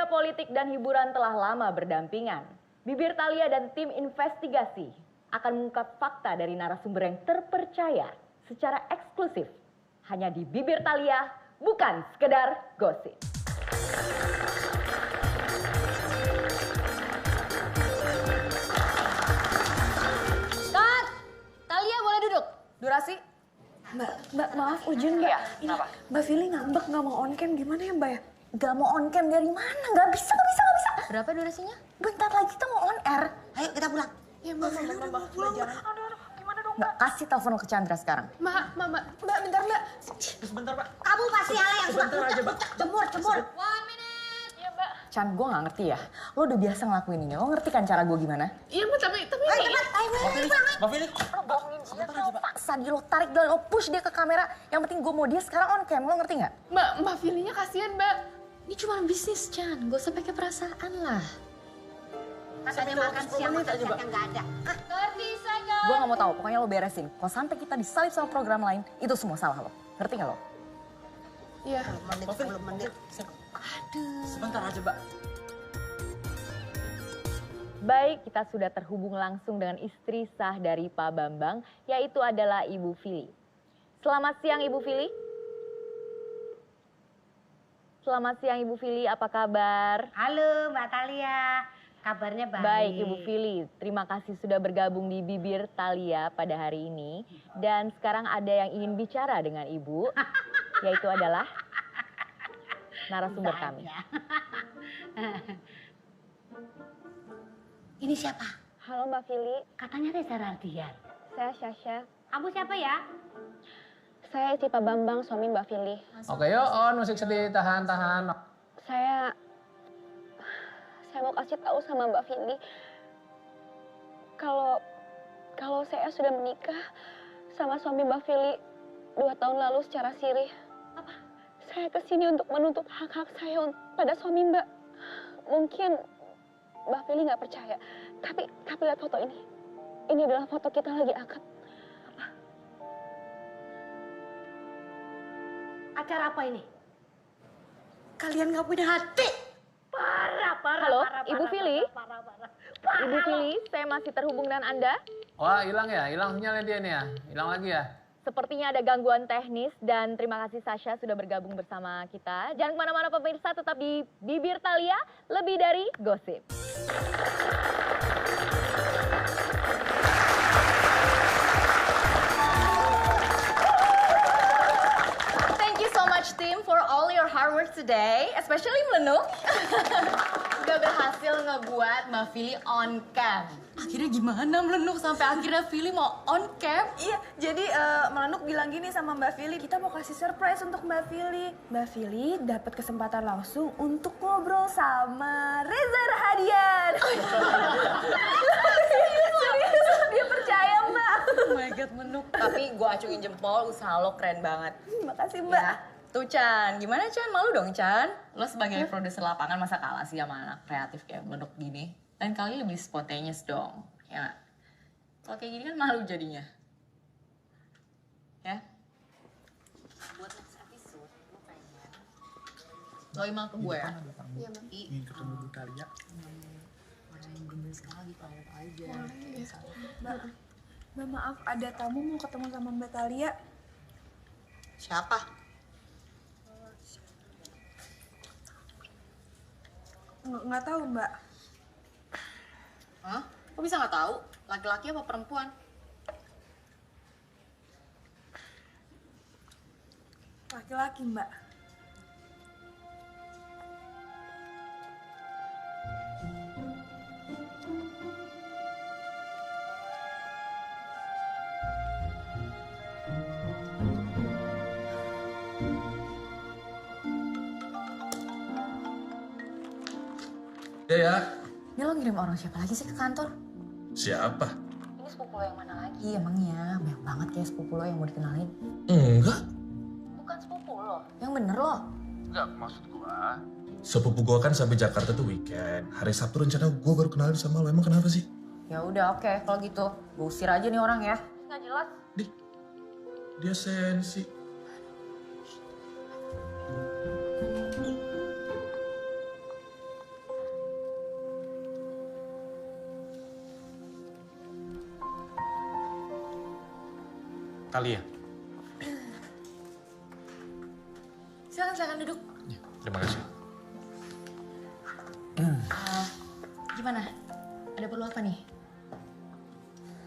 Dunia politik dan hiburan telah lama berdampingan. Bibir Thalia dan tim investigasi akan mengungkap fakta dari narasumber yang terpercaya secara eksklusif. Hanya di Bibir Thalia, bukan sekedar gosip. Kat, Thalia boleh duduk. Durasi? Mbak, maaf urgent Mbak. Ini Mbak Fili ngambek nggak mau on cam, gimana ya Mbak ya? Gak mau on cam dari mana? Gak bisa. Berapa durasinya? Bentar lagi kita mau on air. Ayo kita pulang. Ya Mbak Fili udah mau pulang. Aduh, gimana dong Mbak, kasih telepon ke Chandra sekarang. Mbak, bentar Mbak. Sebentar, Pak. Kamu pasti ala yang Sebentar aja, Pak. Jemur. 1 minute. Iya, Mbak. Chan, gue gak ngerti ya. Lo udah biasa ngelakuin ini. Lo ngerti kan cara gue gimana? Iya Mbak, tapi Ayo cepat, Mbak Fili. Lo bohongin dia, lo paksa dia, lo tarik dia, lo push dia ke kamera. Yang penting gue mau dia sekarang on cam, lo ngerti gak? Mbak Filinya kasihan Mbak. Ini cuma bisnis, Chan. Gak usah pakai perasaan lah. Katanya makan siang aja yang gak ada. 30 seconds. Gue gak mau tahu, pokoknya lo beresin. Kalau sampai kita disalip sama program lain, itu semua salah lo. Ngerti gak lo? Iya. 10 menit. Sebentar aja, Mbak. Baik, kita sudah terhubung langsung dengan istri sah dari Pak Bambang, yaitu adalah Ibu Fili. Selamat siang Ibu Fili. Selamat siang Ibu Fili, apa kabar? Halo Mbak Thalia, kabarnya baik. Baik Ibu Fili, terima kasih sudah bergabung di Bibir Thalia pada hari ini. Dan sekarang ada yang ingin bicara dengan Ibu, yaitu adalah narasumber kami. Ini siapa? Halo Mbak Fili, Katanya Reza Rardian. saya Syasha. Kamu siapa ya? Saya istri Pak Bambang, suami Mbak Fili. Oke, yuk on musik sedih, tahan. Saya mau kasih tahu sama Mbak Fili kalau saya sudah menikah sama suami Mbak Fili 2 tahun lalu secara sirih. Apa? Saya kesini untuk menuntut hak-hak saya pada suami Mbak. Mungkin Mbak Fili nggak percaya, tapi lihat foto ini. Ini adalah foto kita lagi akad. Acara apa ini? Kalian nggak punya hati. Parah. Halo, Ibu Fili? Parah. Ibu Fili, saya masih terhubung dengan Anda. Wah, hilang ya? Hilang sinyalnya dia nih ya? Hilang lagi ya? Sepertinya ada gangguan teknis dan terima kasih Sasha sudah bergabung bersama kita. Jangan kemana-mana pemirsa, tetap di Bibir Thalia, lebih dari gosip. Thank you so much team for all your hard work today, especially Melenuk. Udah berhasil ngebuat Mbak Fili on cam. Akhirnya gimana Melenuk sampai akhirnya Fili mau on cam? Iya, jadi Melenuk bilang gini sama Mbak Fili, kita mau kasih surprise untuk Mbak Fili. Mbak Fili dapat kesempatan langsung untuk ngobrol sama Reza Rahadian. Serius, dia percaya Mbak. Oh my god Menuk. Tapi gue acungin jempol, usaha lo keren banget. Makasih Mbak. Ya. Tuh Chan, gimana Chan? Malu dong Chan? Lo sebagai produser lapangan masa kalah sih sama anak kreatif kayak Menuk gini? Lain kali lebih spontaneous dong, ya nggak? Kalau kayak gini kan malu jadinya. Ya? Buat next episode, gue pengen lo email ke gue ya? Iya Mbak. Ingin ketemu Bu Thalia. Orang yang gemes sekali, kalau aja. Mbak maaf, ada tamu mau ketemu sama Mbak Thalia. Siapa? Nggak tahu Mbak. Hah? Kok bisa nggak tahu? Laki-laki apa perempuan? Laki-laki Mbak. Ya. Ini lo ngirim orang siapa lagi sih ke kantor? Siapa? Ini sepupu lo yang mana lagi emangnya? Banyak banget kayak sepupu lo yang mau dikenalin. Enggak. Bukan sepupu lo, yang bener lo. Enggak, maksud gua. Sepupu gua kan sampai Jakarta tuh weekend. Hari Sabtu rencana gua baru kenalin sama lo. Emang kenapa sih? Ya udah oke, kalau gitu gue usir aja nih orang ya. Nggak jelas. Dia sensi. Talia. Silakan duduk. Ya, terima kasih. Gimana? Ada perlu apa nih?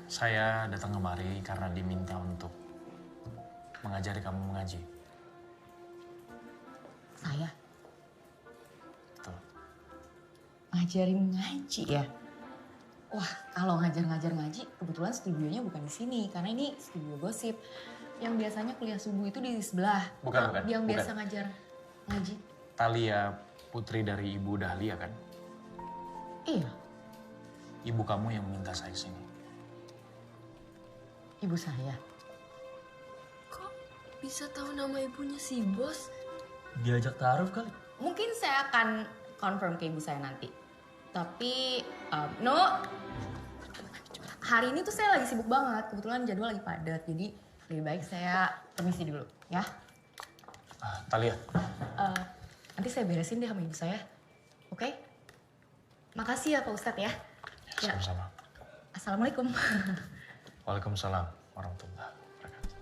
Saya datang kemari karena diminta untuk mengajari kamu mengaji. Saya Betul. ngajarin ngaji ya? Wah, kalau ngajar ngaji, kebetulan studionya bukan di sini. Karena ini studio gosip. Yang biasanya kuliah subuh itu di sebelah. Bukan. Yang bukan. biasa ngajar ngaji. Talia putri dari Ibu Dahlia kan? Iya, Ibu kamu yang minta saya sini. ibu saya. Kok bisa tahu nama ibunya si bos? Diajak taruh kali. Mungkin saya akan confirm ke ibu saya nanti. Tapi, no. Hari ini tuh saya lagi sibuk banget. Kebetulan jadwal lagi padat. Jadi lebih baik saya permisi dulu ya. Talia. Nanti saya beresin deh sama ibu saya. Oke? Makasih ya Pak Ustadz ya. Ya, sama-sama. Assalamualaikum. Waalaikumsalam warahmatullahi wabarakatuh.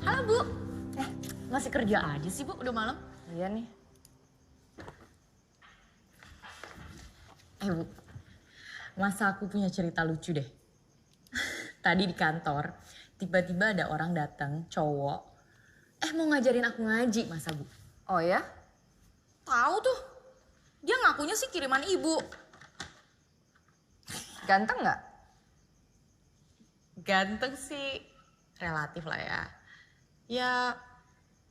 Halo Bu. Masih kerja aja sih Bu, udah malam. Iya nih. Bu, masa aku punya cerita lucu deh. Tadi di kantor, tiba-tiba ada orang datang, cowok. Mau ngajarin aku ngaji, masa Bu? Oh ya? Tahu tuh. Dia ngakunya sih kiriman ibu. Ganteng nggak? Ganteng sih relatif lah ya. Ya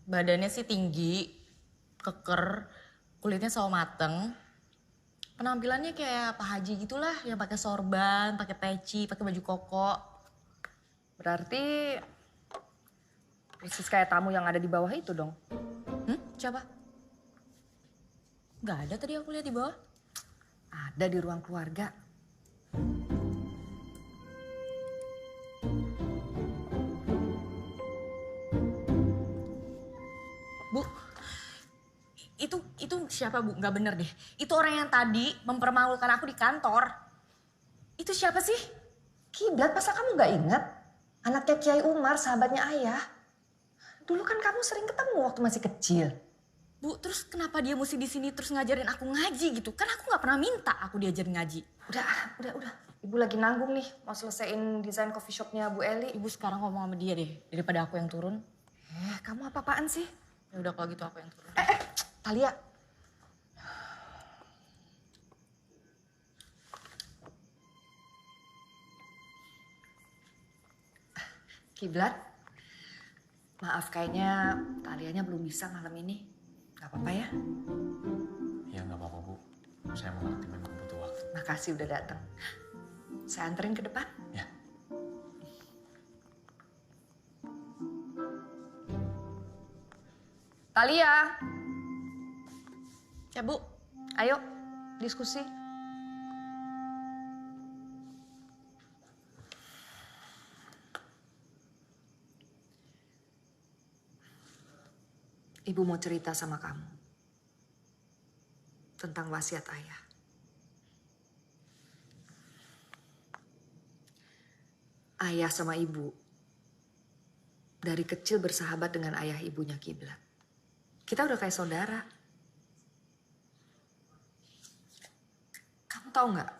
badannya sih tinggi, keker, kulitnya sawo mateng. Penampilannya kayak Pak Haji gitulah, yang pakai sorban, pakai peci, pakai baju koko. Berarti persis kayak tamu yang ada di bawah itu dong. Siapa? Gak ada tadi aku lihat di bawah. Ada di ruang keluarga. Bu, itu siapa Bu? Gak bener deh. Itu orang yang tadi mempermalukan aku di kantor. Itu siapa sih? Kiblat, masa kamu gak ingat? Anaknya Kiai Umar, sahabatnya ayah. Dulu kan kamu sering ketemu waktu masih kecil. Bu, terus kenapa dia mesti di sini terus ngajarin aku ngaji gitu? Kan aku nggak pernah minta aku diajarin ngaji. Udah. Ibu lagi nanggung nih, mau selesaiin desain coffee shopnya Bu Eli. Ibu sekarang ngomong sama dia deh, daripada aku yang turun. Kamu apa-apaan sih? Ya udah kalau gitu aku yang turun. Talia. Kiblat, maaf kayaknya Talianya belum bisa malam ini. Gak apa-apa ya? Ya nggak apa-apa Bu. Saya mengerti memang butuh waktu. Makasih udah datang. Saya anterin ke depan. Ya. Talia, Ya Bu. ayo diskusi. Ibu mau cerita sama kamu tentang wasiat ayah. Ayah sama ibu dari kecil bersahabat dengan ayah ibunya Kiblat. Kita udah kayak saudara. Kamu tahu nggak?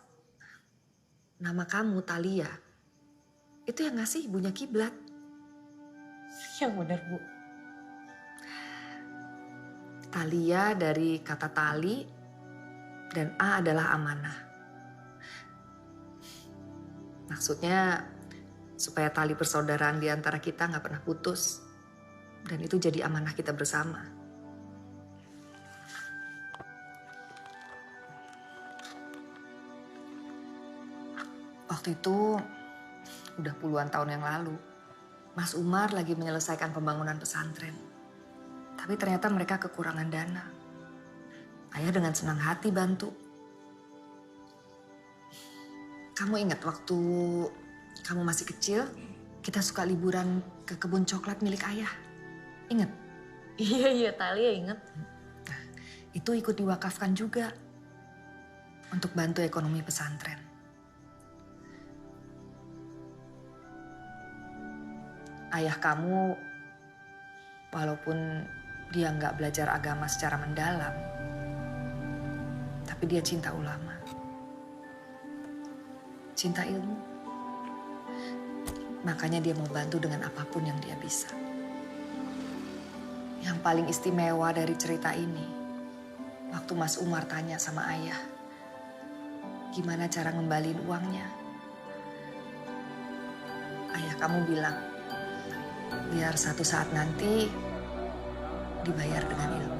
Nama kamu Talia itu yang ngasih ibunya Kiblat. Yang benar Bu. Talia dari kata tali dan A adalah amanah. Maksudnya supaya tali persaudaraan di antara kita nggak pernah putus. Dan itu jadi amanah kita bersama. Waktu itu udah puluhan tahun yang lalu. Mas Umar lagi menyelesaikan pembangunan pesantren. Tapi ternyata mereka kekurangan dana. Ayah dengan senang hati bantu. Kamu ingat waktu kamu masih kecil, kita suka liburan ke kebun coklat milik ayah. Ingat? Iya, Talia inget. Itu ikut diwakafkan juga untuk bantu ekonomi pesantren. Ayah kamu, walaupun dia nggak belajar agama secara mendalam, tapi dia cinta ulama, cinta ilmu. Makanya dia mau bantu dengan apapun yang dia bisa. Yang paling istimewa dari cerita ini, waktu Mas Umar tanya sama ayah, gimana cara ngembaliin uangnya? Ayah kamu bilang, biar satu saat nanti dibayar dengan ilmu.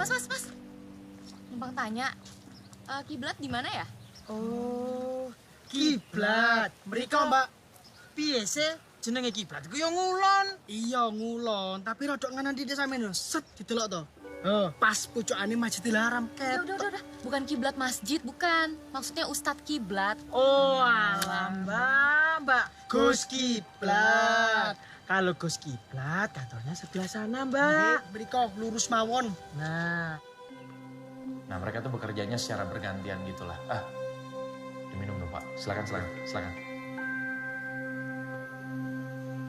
Mas. Numpang tanya, kiblat di mana ya? Oh, kiblat. Mriko, Mbak. Piye sih jenenge kiblat? Iku yo ngulon. Iya, ngulon, tapi rodok nganan di desa men set didelok to. Oh, pas pucukane Masjidil Haram ket. Udah. Bukan kiblat masjid, bukan. Maksudnya Ustadz Kiblat. Oh, alah, Mbak. Gus Kiblat. Kalau Gus Kiblat, kantornya sebelah sana, Mbak. Mriko lurus mawon. Nah, mereka tuh bekerjanya secara bergantian gitulah. Diminum dong, Pak. Silakan.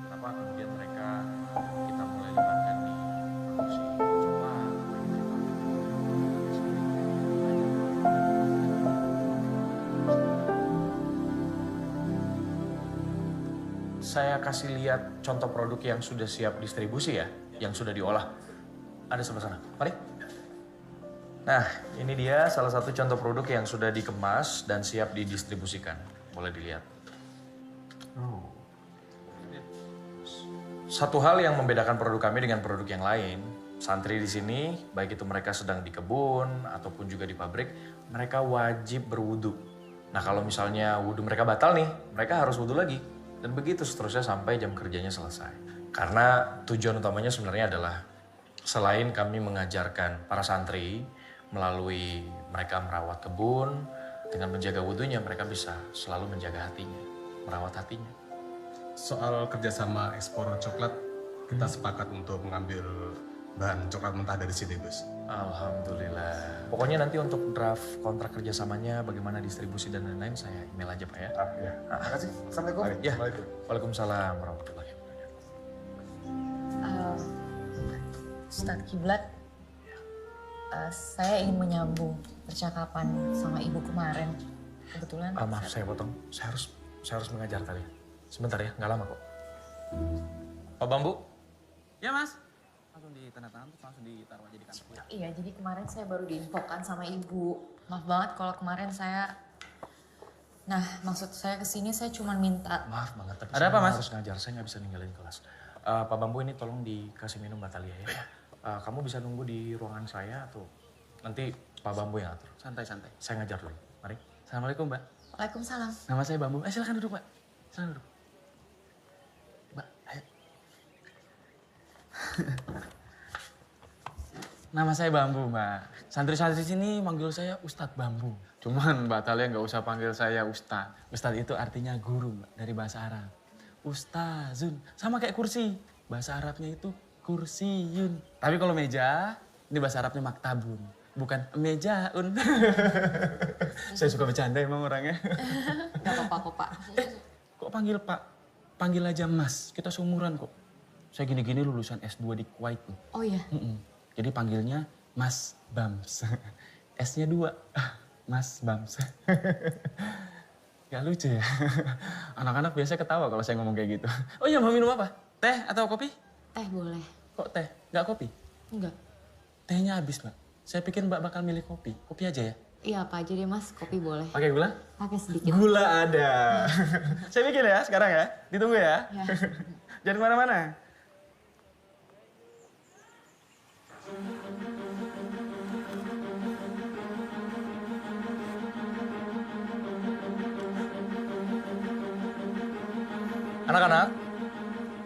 Kenapa kemudian kita mulai libatkan di produksi? Coba saya kasih lihat contoh produk yang sudah siap distribusi ya, yang sudah diolah. Ada sebelah sana. Mari. Nah, ini dia salah satu contoh produk yang sudah dikemas dan siap didistribusikan. Boleh dilihat. Satu hal yang membedakan produk kami dengan produk yang lain, santri di sini, baik itu mereka sedang di kebun ataupun juga di pabrik, mereka wajib berwudu. Nah, kalau misalnya wudu mereka batal nih, mereka harus wudu lagi. Dan begitu seterusnya sampai jam kerjanya selesai. Karena tujuan utamanya sebenarnya adalah selain kami mengajarkan para santri melalui mereka merawat kebun, dengan menjaga wudunya mereka bisa selalu menjaga hatinya, merawat hatinya. Soal kerjasama ekspor coklat, kita sepakat untuk mengambil bahan coklat mentah dari sini, Gus. Alhamdulillah. Pokoknya nanti untuk draft kontrak kerjasamanya, bagaimana distribusi dan lain-lain, saya email aja Pak ya. Ya. Terima kasih. Assalamualaikum. Ya. Waalaikumsalam warahmatullahi wabarakatuh. Ustadz Kiblat, saya ingin menyambung percakapan sama ibu kemarin. Kebetulan. Maaf saya potong. Saya harus mengajar tadi. Sebentar ya, nggak lama kok. Pak Bambu? Ya Mas. Langsung ditandatangan terus langsung ditaruh aja di kantor. Iya, jadi kemarin saya baru diinfokan sama ibu. Maaf banget kalau kemarin saya. Nah, maksud saya kesini saya cuma minta. Maaf banget, tapi Ada apa, Mas? harus ngajar. Saya nggak bisa ninggalin kelas. Pak Bambu ini tolong dikasih minum Batalia ya. Kamu bisa nunggu di ruangan saya atau nanti Pak Bambu yang atur. Santai-santai. Saya ngajar dulu. Mari. Assalamualaikum Mbak. Waalaikumsalam. Nama saya Bambu. Silakan duduk Mbak. Silakan duduk. Mbak, ayo. Nama saya Bambu Mbak. Santri-santri sini manggil saya Ustadz Bambu. Cuman Mbak Talia nggak usah panggil saya Ustadz. Ustadz itu artinya guru Mbak, dari bahasa Arab. Ustazun, sama kayak kursi. Bahasa Arabnya itu kursiyun. Tapi kalau meja, ini bahasa Arabnya maktabun. Bukan mejaun. Saya suka bercanda emang orangnya. Gak apa-apa kok Pak. Kok panggil Pak? Panggil aja Mas, kita seumuran kok. Saya gini-gini lulusan S2 di Kuwait. Oh iya? Jadi panggilnya Mas Bams. S-nya 2, Mas Bams. Gak lucu ya? Anak-anak biasa ketawa kalau saya ngomong kayak gitu. Oh iya, mau minum apa? Teh atau kopi? Teh boleh. Kok teh? Gak kopi? Enggak. Tehnya habis, Mbak. Saya pikir Mbak bakal milih kopi. Kopi aja ya? Iya, apa aja deh Mas, kopi boleh. Pakai gula? Pakai sedikit. Gula ada. Saya bikin ya sekarang ya. Ditunggu ya. Ya. Jangan kemana-mana. Anak-anak,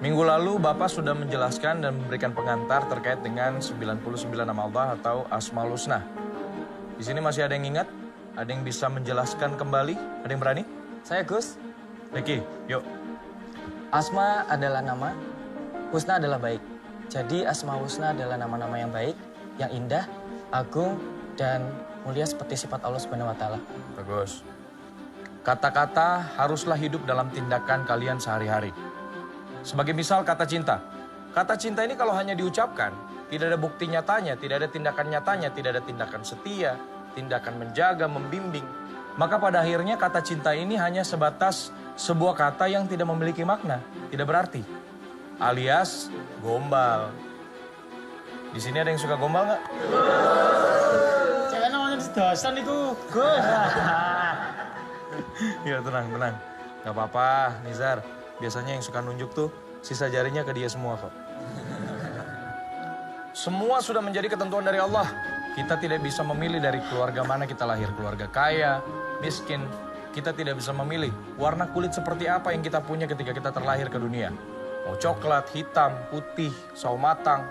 minggu lalu Bapak sudah menjelaskan dan memberikan pengantar terkait dengan 99 nama Allah atau Asmaul Husna. Di sini masih ada yang ingat? Ada yang bisa menjelaskan kembali? Ada yang berani? Saya Gus. Ricky, yuk. Asma adalah nama, Husna adalah baik. Jadi Asma Husna adalah nama-nama yang baik, yang indah, agung, dan mulia seperti sifat Allah Subhanahu wa Ta'ala. Bagus. Kata-kata haruslah hidup dalam tindakan kalian sehari-hari. Sebagai misal kata cinta. Kata cinta ini kalau hanya diucapkan, tidak ada bukti nyatanya, tidak ada tindakan nyatanya, tidak ada tindakan setia, tindakan menjaga, membimbing. Maka pada akhirnya kata cinta ini hanya sebatas sebuah kata yang tidak memiliki makna, tidak berarti. Alias gombal. Di sini ada yang suka gombal nggak? Saya namanya sedosan itu, Gus. Ya tenang. Gak apa-apa, Nizar. Biasanya yang suka nunjuk tuh sisa jarinya ke dia semua kok. Semua sudah menjadi ketentuan dari Allah. Kita tidak bisa memilih dari keluarga mana kita lahir. Keluarga kaya, miskin. Kita tidak bisa memilih warna kulit seperti apa yang kita punya ketika kita terlahir ke dunia. Mau coklat, hitam, putih, sawo matang.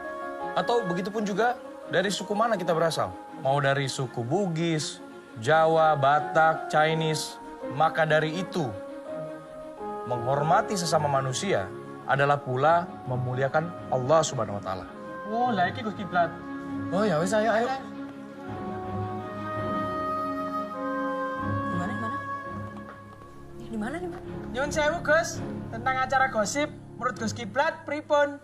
Atau begitu pun juga dari suku mana kita berasal. Mau dari suku Bugis, Jawa, Batak, Chinese. Maka dari itu, menghormati sesama manusia adalah pula memuliakan Allah Subhanahu wa Ta'ala. Oh, lah iki Gus Kiblat. Oh ya wis ayo. Di mana? Nyun sewu, Gus. Tentang acara gosip, menurut Gus Kiblat, pripun?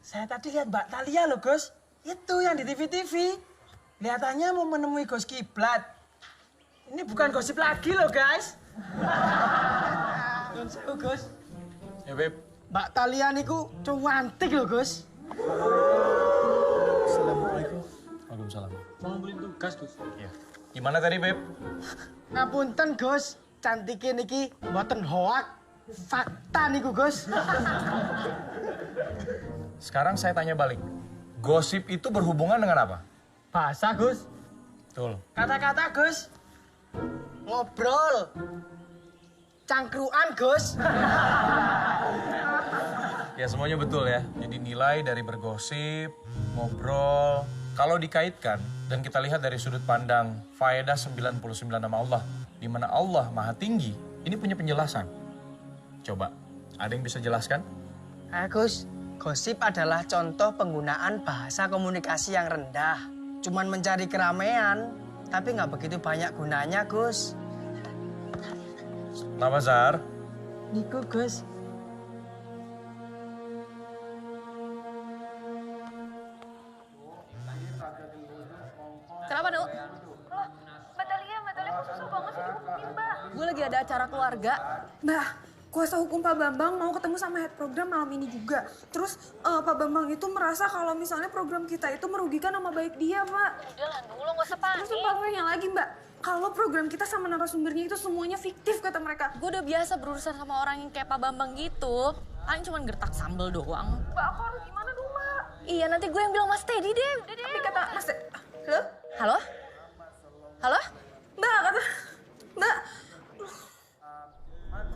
Saya tadi lihat Mbak Talia loh, Gus. Itu yang di TV-TV. Kelihatannya mau menemui Gus Kiblat. Ini bukan gosip lagi loh, guys. Nyun sewu, Gus. Ya, Beb. Mbak Talia niku cantik loh, Gus. Assalamualaikum. Waalaikumsalam. Mau beli tugas, Gus. Iya. Gimana tadi, Beb? Ngapunten, Gus. Cantiknya niki mboten hoak. Fakta niku, Gus. Sekarang saya tanya balik. Gosip itu berhubungan dengan apa? Bahasa, Gus. Betul. Kata-kata, Gus. Ngobrol. Cangkruan, Gus. Ya semuanya betul ya. Jadi nilai dari bergosip, ngobrol. Kalau dikaitkan dan kita lihat dari sudut pandang faedah 99 nama Allah. Di mana Allah maha tinggi. Ini punya penjelasan. Coba, ada yang bisa jelaskan? Gus, gosip adalah contoh penggunaan bahasa komunikasi yang rendah. Cuman mencari keramaian, tapi nggak begitu banyak gunanya, Gus. Nama Zar? Niku, Gus. Kenapa, Nuk? Mbak Talia kok susah banget sih dihubungin, Mbak? Gue lagi ada acara keluarga. Mbak, kuasa hukum Pak Bambang mau ketemu sama head program malam ini juga. Terus Pak Bambang itu merasa kalau misalnya program kita itu merugikan nama baik dia, Pak. Udah lah, Nuk, lo gak usah panik. Terus faktornya lagi, Mbak. Kalau program kita sama narasumbernya itu semuanya fiktif kata mereka. Gue udah biasa berurusan sama orang yang kayak Pak Bambang gitu. Paling cuma gertak sambel doang. Mbak, aku harus gimana dong, Mbak? Iya, nanti gue yang bilang Mas Teddy deh. Udah deh. Tapi kata Mas Halo? Halo? Halo? Mbak, kata... Mbak,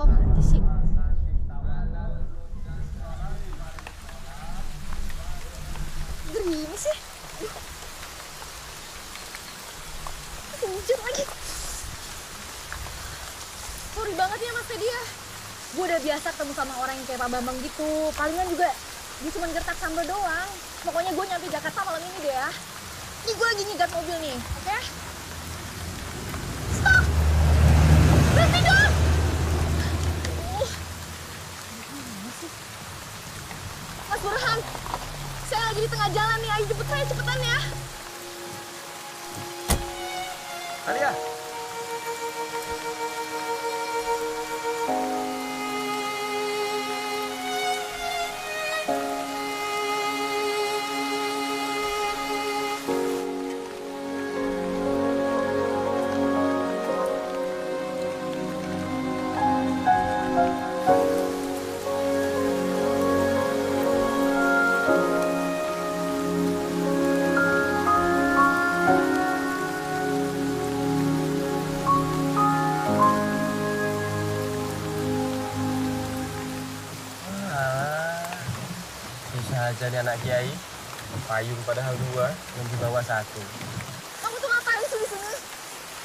Kok mati sih? Gerimis sih. Hujan lagi. Sorry banget ya Mas Teddy ya. Gue udah biasa ketemu sama orang yang kayak Pak Bambang gitu. Palingan juga dia cuma gertak sambal doang. Pokoknya gue nyampe Jakarta malam ini deh ya. Ini gue lagi nyegat mobil nih, oke? Stop! Berhenti dong! Mas Burhan, saya lagi di tengah jalan nih. Ayo jemput saya cepetan ya. Talia. aja nih anak kiai. Payung padahal 2, yang di bawah 1. Kamu tuh ngapain sih di sini?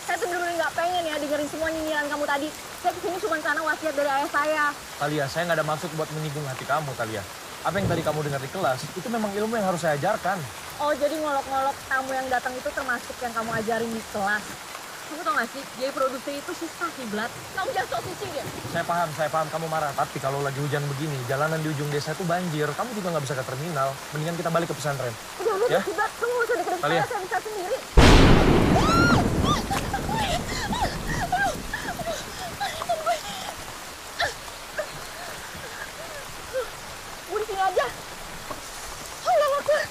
Saya tuh bener-bener nggak pengen ya dengerin semua nyinyiran kamu tadi. Saya kesini cuma karena wasiat dari ayah saya. Talia, saya nggak ada maksud buat menyinggung hati kamu, Talia. Apa yang tadi kamu dengar di kelas, itu memang ilmu yang harus saya ajarkan. Oh, jadi ngolok-ngolok tamu yang datang itu termasuk yang kamu ajarin di kelas. Kamu tau gak sih, jadi produser itu susah Kiblat. Kamu jangan sok suci deh. Saya paham kamu marah. Tapi kalau lagi hujan begini, jalanan di ujung desa itu banjir. Kamu juga nggak bisa ke terminal. Mendingan kita balik ke pesantren. Udah, Ya? Kiblat, kamu gak usah deket-deket Talia. saya bisa sendiri. Gue di sini aja. Allah Akbar.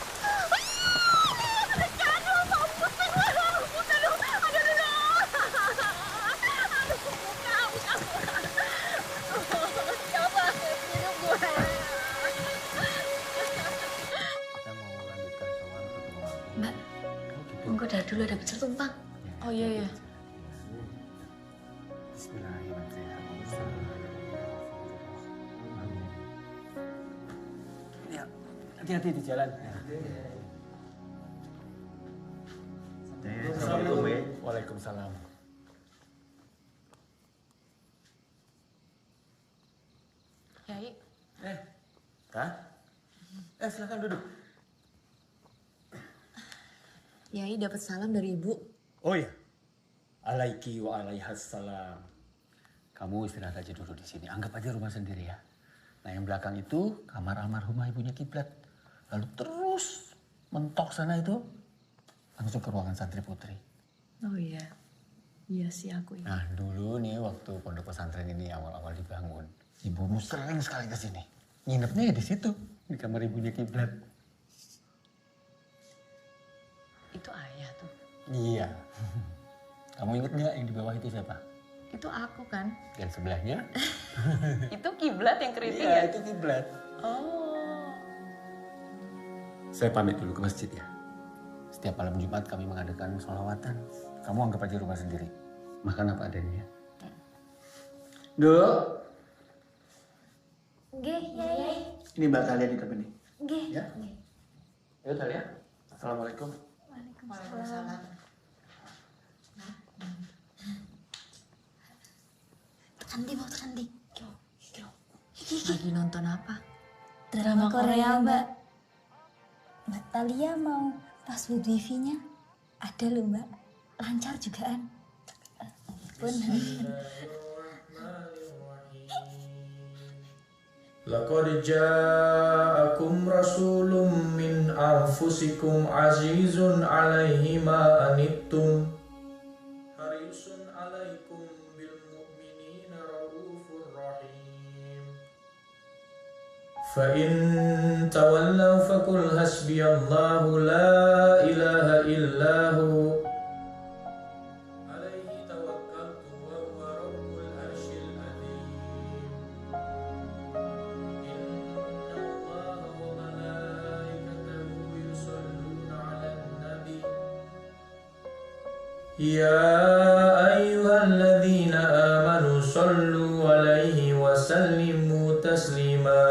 Mbak, monggo dari dulu ada pecel tumpang. Oh iya ya. Ya, hati-hati di jalan. Assalamualaikum. Waalaikumsalam. Yai. Hah? Silakan duduk. Yai dapat salam dari ibu. Oh ya, alaiki wa alaihassalam. Kamu istirahat aja dulu di sini. Anggap aja rumah sendiri ya. Nah yang belakang itu kamar almarhumah ibunya Kiblat. Lalu terus mentok sana itu langsung ke ruangan santri putri. Oh iya, iya sih aku ini. Nah dulu nih waktu pondok pesantren ini awal-awal dibangun, ibumu sering sekali ke sini. Nginepnya ya di situ, di kamar ibunya Kiblat. Itu ayah tuh. Iya. Kamu inget nggak yang di bawah itu siapa? Itu aku kan. Dan sebelahnya? Itu Kiblat yang keriting Iya, ya? itu Kiblat. Oh. Saya pamit dulu ke masjid ya. Setiap malam Jumat kami mengadakan sholawatan. Kamu anggap aja rumah sendiri. Makan apa adanya ya. Duk. Nggih, Yai. Ini Mbak Talia di depan nih. Nggih. Ya. Ayo Talia. Assalamualaikum. Waalaikumsalam. Tekan di, mau tekan di. Lagi nonton apa? Drama Korea, Mbak. Mbak Talia mau password wifi-nya? Ada loh, Mbak. Lancar juga kan? Pun. Laqad ja'akum rasulun min anfusikum azizun 'alaihi ma anittum harisun 'alaikum bil mu'minina raufur rahim. Fa in tawallaw faqul hasbiyallahu la ilaha illahu alaihi tawakkaltu wa huwa rabbul arsyil azim. يا أيها الذين آمنوا صلوا عليه وسلموا تسليما.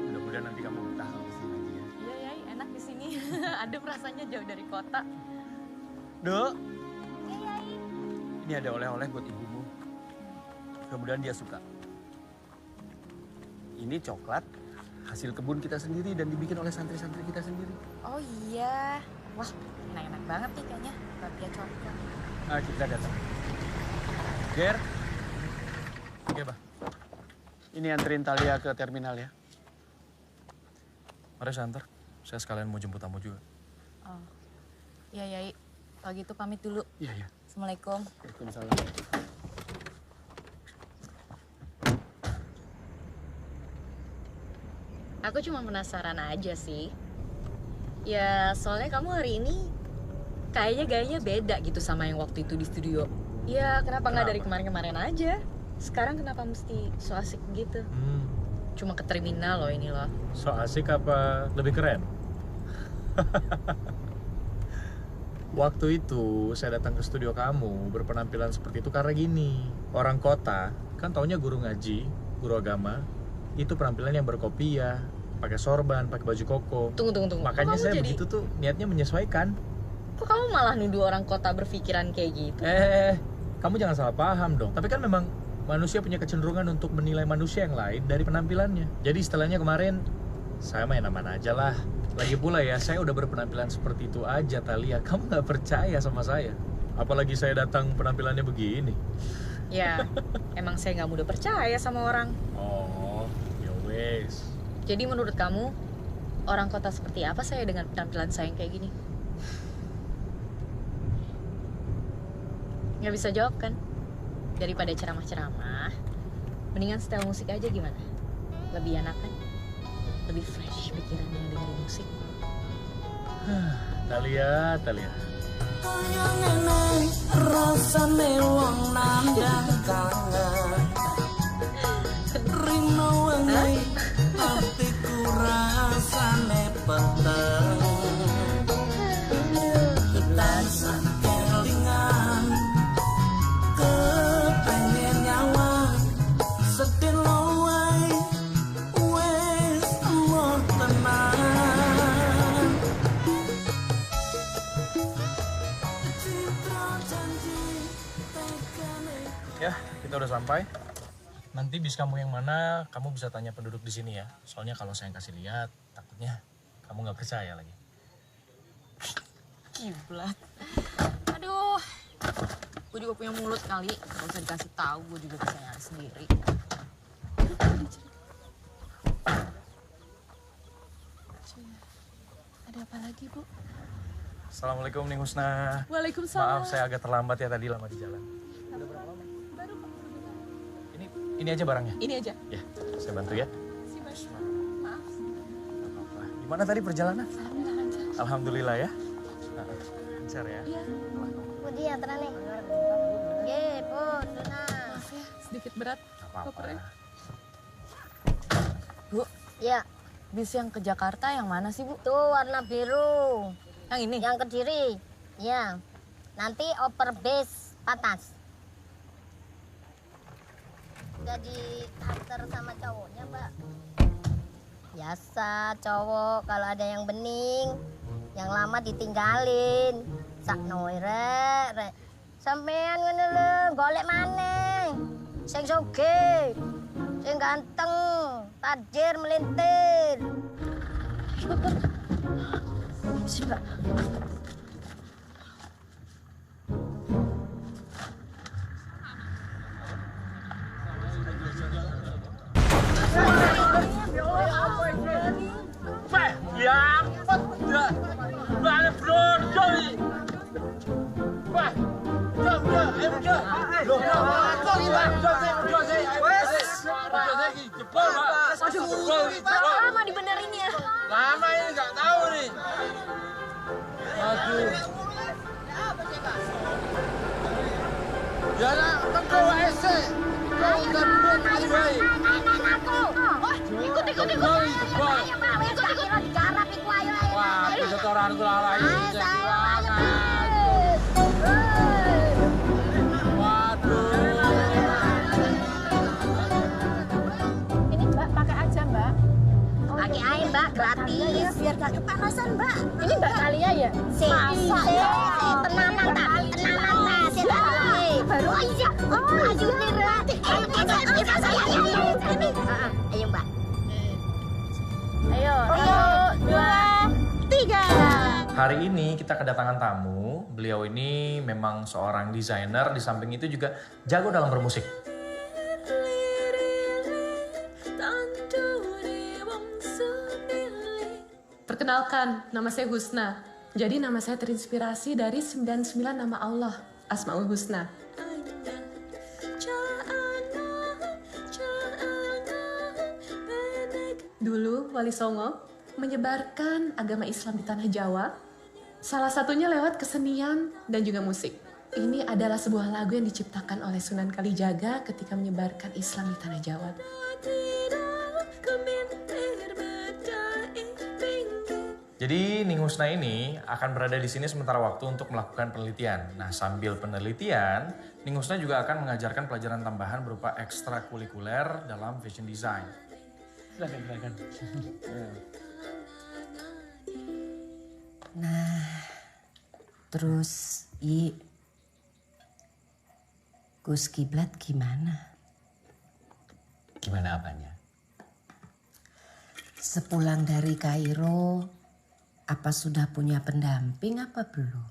Mudah-mudahan nanti kamu betah kalau kesini lagi ya. Iya, Yai, enak di sini. Adem rasanya jauh dari kota. Duk. Ini ada oleh-oleh buat ibumu. Mudah-mudahan dia suka. Ini coklat hasil kebun kita sendiri dan dibikin oleh santri-santri kita sendiri. Oh iya. Wah, enak-enak banget nih kayaknya. Bapia coklat. Nah, kita datang. Ger. Oke, Bah. Ini anterin Talia ke terminal ya. Mari saya antar. Saya sekalian mau jemput tamu juga. Oh. Iya, Yai. Kalau gitu pamit dulu. Iya, iya. Assalamualaikum. Waalaikumsalam. Aku cuma penasaran aja sih. Ya, soalnya kamu hari ini kayaknya gayanya beda gitu sama yang waktu itu di studio. Ya, kenapa nggak dari kemarin-kemarin aja? Sekarang kenapa mesti so asik gitu? cuma ke terminal loh ini loh. So asik apa lebih keren? Waktu itu saya datang ke studio kamu berpenampilan seperti itu karena gini. Orang kota kan taunya guru ngaji, guru agama, itu penampilan yang berkopiah, pakai sorban, pakai baju koko. Tunggu. Makanya saya begitu tuh niatnya menyesuaikan. Kok kamu malah nuduh orang kota berpikiran kayak gitu? Kamu jangan salah paham dong. Tapi kan memang manusia punya kecenderungan untuk menilai manusia yang lain dari penampilannya. Jadi istilahnya kemarin, saya main aman aja lah. Lagi pula ya, saya udah berpenampilan seperti itu aja, Thalia. Kamu nggak percaya sama saya. Apalagi saya datang penampilannya begini. Ya, emang saya nggak mudah percaya sama orang. Oh, ya wes. Jadi menurut kamu, orang kota seperti apa saya dengan penampilan saya yang kayak gini? Nggak bisa jawab kan? Daripada ceramah-ceramah, mendingan setel musik aja gimana? Lebih enak kan? Lebih fresh pikirannya dengerin musik. Thalia. Rasane wong nandang kangen Rino wengi atiku rasane peteng Tansah kelingan kepengen nyawa sedih wae wes emoh tenan Ya, kita udah sampai. Nanti bis kamu yang mana, kamu bisa tanya penduduk di sini ya. Soalnya kalau saya kasih lihat, takutnya kamu nggak percaya lagi. Kiblat. Aduh, gue juga punya mulut kali. Gak usah dikasih tahu, gue juga bisa nyari sendiri. Ada apa lagi, Bu? Assalamualaikum Ning Husna. Waalaikumsalam. Maaf saya agak terlambat ya tadi, lama di jalan. Ini aja barangnya. Ini aja. Ya, saya bantu ya. Si Mas. Maaf. Apa-apa. Gimana tadi perjalanan? Alhamdulillah lancar. Alhamdulillah ya. Lancar ya. Iya. Budi ya tenang nih. Ye, Pun, Duna. Maaf ya, sedikit berat. Apa-apa. Bu, Ya, bis yang ke Jakarta yang mana sih, Bu? tuh warna biru. Yang ini? Yang Kediri. Ya. Nanti oper base Patas. Udah diantar sama cowoknya, Mbak. Biasa cowok kalau ada yang bening, yang lama ditinggalin. Sakno rek. Sampean ngono lho, golek maneh. Sing sugih, sing ganteng, tajir melintir. Si Mbak. Ya ampun, balik brodol. Wah, Lama dibenerinnya. Lama ini nggak tahu nih. Aduh. Ya lah, tengko WC. Kau udah buat anyway. Ikut. Ayo, Mbak, ikut. Digarap iku ayo. Wah, setoran kula lagi. Ini Mbak pakai aja Mbak. Pakai air, Mbak, gratis. Biar gak kepanasan Mbak. Ini Mbak Thalia ya? Masa ya? Tenanan tak? Baru aja. Maju nih, Mbak. Ayo, Mbak. Ayo, 2, 3. Hari ini kita kedatangan tamu. Beliau ini memang seorang desainer, di samping itu juga jago dalam bermusik. Perkenalkan, nama saya Husna. Jadi nama saya terinspirasi dari 99 nama Allah, Asmaul Husna. Dulu Wali Songo menyebarkan agama Islam di tanah Jawa, salah satunya lewat kesenian dan juga musik. Ini adalah sebuah lagu yang diciptakan oleh Sunan Kalijaga ketika menyebarkan Islam di tanah Jawa. Jadi Ning Husna ini akan berada di sini sementara waktu untuk melakukan penelitian. Nah, sambil penelitian, Ning Husna juga akan mengajarkan pelajaran tambahan berupa ekstrakurikuler dalam fashion design. Silakan. Nah, terus Gus Kiblat gimana? Gimana apanya? Sepulang dari Kairo, apa sudah punya pendamping apa belum?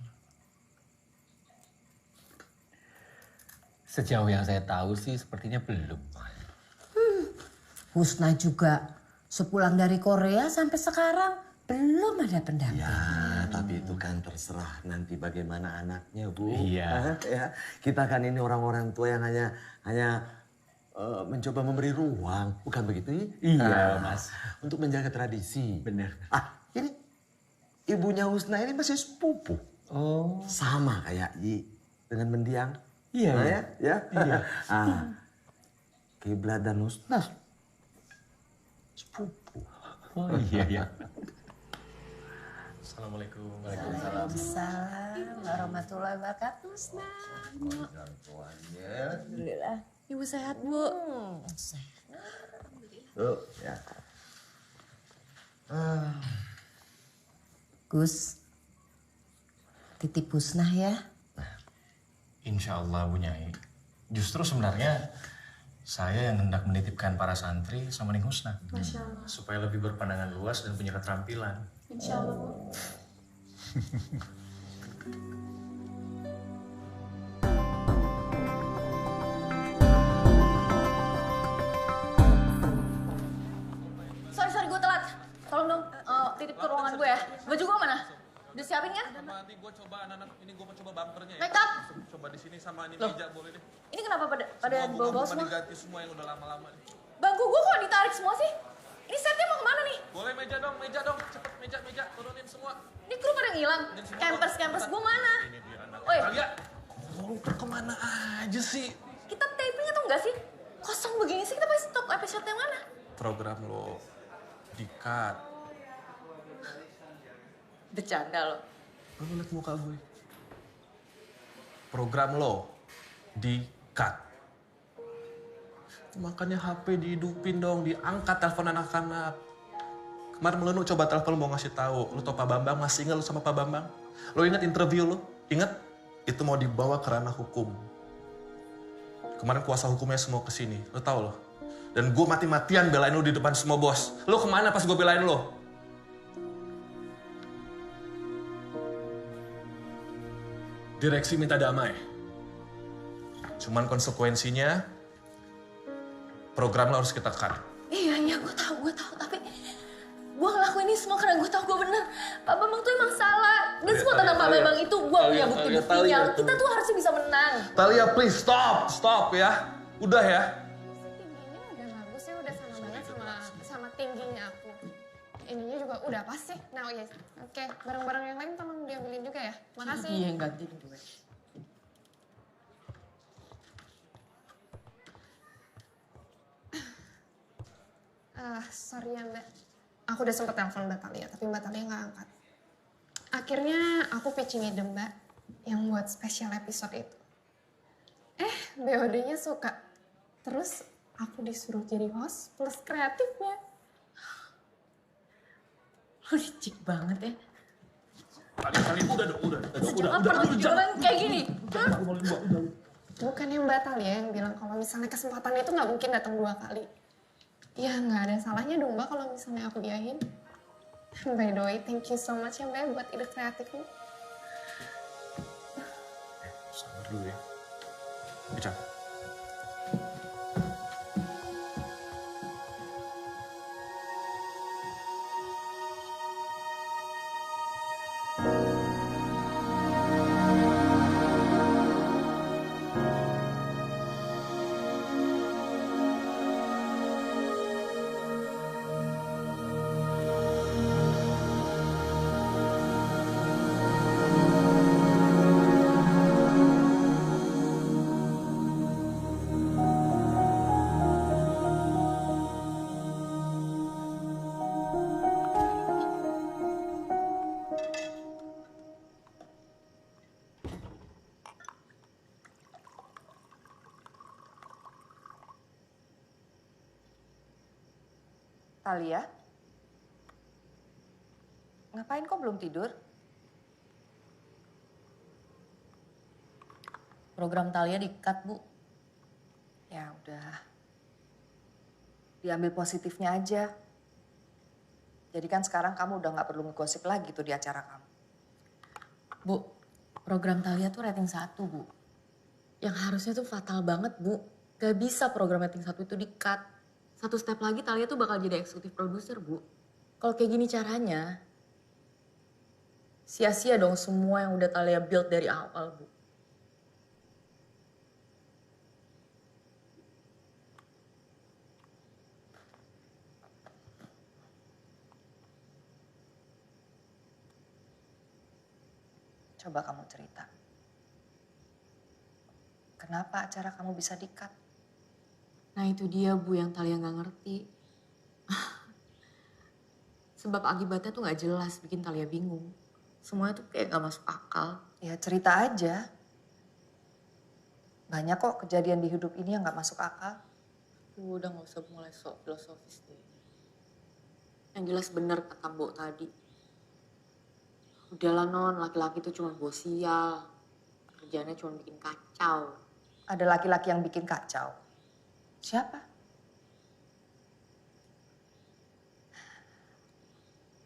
Sejauh yang saya tahu sih sepertinya belum. Husna juga sepulang dari Korea sampai sekarang belum ada pendamping. Ya, tapi itu kan terserah nanti bagaimana anaknya, Bu. Iya. Ya, kita kan ini orang-orang tua yang hanya mencoba memberi ruang, bukan begitu? Iya, Mas. Untuk menjaga tradisi. Benar. Ini ibunya Husna ini masih sepupu. Oh. Sama kayak dengan mendiang. Iya, nah, iya. Ya. Iya. Kiblat dan Husna sepupu. Oh iya. Assalamualaikum. Waalaikumsalam warahmatullahi wabarakatuh. Alhamdulillah. Ibu sehat, Bu. Tuh, ya. Gus, titip Husnah ya. Insya Allah, Bu Nyai. Justru sebenarnya saya yang hendak menitipkan para santri sama Ning Husna. Masya Allah. Supaya lebih berpandangan luas dan punya keterampilan. Insya Allah, Bu. Sorry, gue telat. Tolong dong, titip ke ruangan gue ya. Baju gue mana? Udah siapin ya? Nanti gue coba anak-anak, ini gue mau coba bumpernya ya. Make up? Coba di sini sama ini Loh. meja boleh deh. Ini kenapa pada bawa-bawa semua? Diganti semua yang udah lama-lama nih. Bangku gue kok ditarik semua sih? Ini setnya mau kemana nih? Boleh meja dong, cepet meja, turunin semua. Ini kru pada ngilang. Campers gue mana? Oi, Talia, lu kemana aja sih? kita taping atau enggak sih? Kosong begini sih, kita pasti stop episode yang mana? Program lo di-cut. Bercanda lo. Lu liat muka gue. Program lo di-cut. Makanya HP dihidupin dong, diangkat telepon anak-anak. Kemarin Melenu coba telepon mau ngasih tahu, lu tau Pak Bambang, masih ingat lu sama Pak Bambang? Lu ingat interview lu? Ingat? Itu mau dibawa ke ranah hukum. Kemarin kuasa hukumnya semua kesini, lu tau loh. Dan gue mati-matian belain lu di depan semua bos. Lu kemana pas gue belain lu? Direksi minta damai. Cuman konsekuensinya, program lo harus kita cut. Iya, gue tahu. Tapi gue ngelakuin ini semua karena gue tahu gue bener. Pak Bambang tuh emang salah. Dan semua tentang Pak Bambang itu gue punya bukti-buktinya. Kita tuh harusnya bisa menang. Talia, please stop ya. Udah ya. Tingginya udah bagus ya, udah sama banget sama tingginya aku. Ininya juga udah pas sih. Nah, yes. Oke, barang-barang yang lain tolong diambilin juga ya. Makasih. Iya, ganti gue. Sorry ya Mbak. Aku udah sempet telepon Mbak Talia, tapi Mbak Talia nggak angkat. Akhirnya aku pitching ide Mbak yang buat special episode itu. BOD-nya suka. Terus aku disuruh jadi host plus kreatifnya. Lu licik banget ya. Kali udah. Jangan pernah jualan kayak gini. Bukannya Mbak Talia yang bilang kalau misalnya kesempatan itu nggak mungkin datang 2 kali. Ya nggak ada salahnya dong Mbak kalau misalnya aku diahin. By the way, thank you so much ya Mbak buat ide kreatifnya. Sabar dulu ya. Bicara. Talia? Ngapain kok belum tidur? Program Talia di-cut, Bu. Ya udah. Diambil positifnya aja. Jadi kan sekarang kamu udah gak perlu ngegosip lagi tuh di acara kamu. Bu, program Talia tuh rating 1, Bu. Yang harusnya tuh fatal banget, Bu. Gak bisa program rating 1 itu di-cut. 1 step lagi Talia tuh bakal jadi eksekutif produser, Bu. Kalau kayak gini caranya, sia-sia dong semua yang udah Talia build dari awal, Bu. Coba kamu cerita. Kenapa acara kamu bisa di-cut? Nah itu dia, Bu, yang Talia nggak ngerti. Sebab akibatnya tuh nggak jelas, bikin Talia bingung. Semuanya tuh kayak nggak masuk akal. Ya cerita aja. Banyak kok kejadian di hidup ini yang nggak masuk akal. Bu, udah nggak usah mulai sok filosofis deh. Yang jelas bener kata Mbok tadi. Udahlah Non, laki-laki itu cuma bos sial. Kerjaannya cuma bikin kacau. Ada laki-laki yang bikin kacau. Siapa?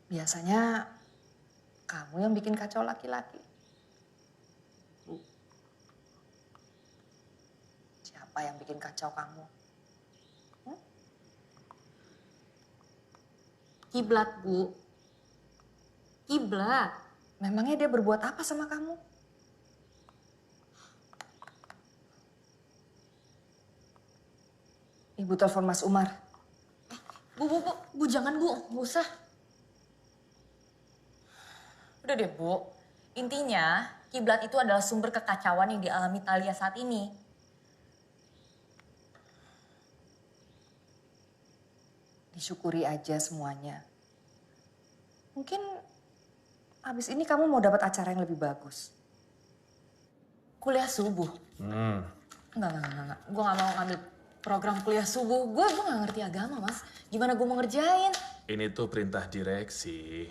Biasanya kamu yang bikin kacau laki-laki. Siapa yang bikin kacau kamu? Kiblat, Bu. Kiblat. Memangnya dia berbuat apa sama kamu? Ibu telepon Mas Umar. Bu, jangan Bu, nggak usah. Udah deh Bu, intinya kiblat itu adalah sumber kekacauan yang dialami Talia saat ini. Disyukuri aja semuanya. Mungkin abis ini kamu mau dapat acara yang lebih bagus. Kuliah subuh? Enggak. Gue gak mau ngambil program kuliah subuh. Gue gak ngerti agama, Mas. Gimana gue mau ngerjain? Ini tuh perintah direksi.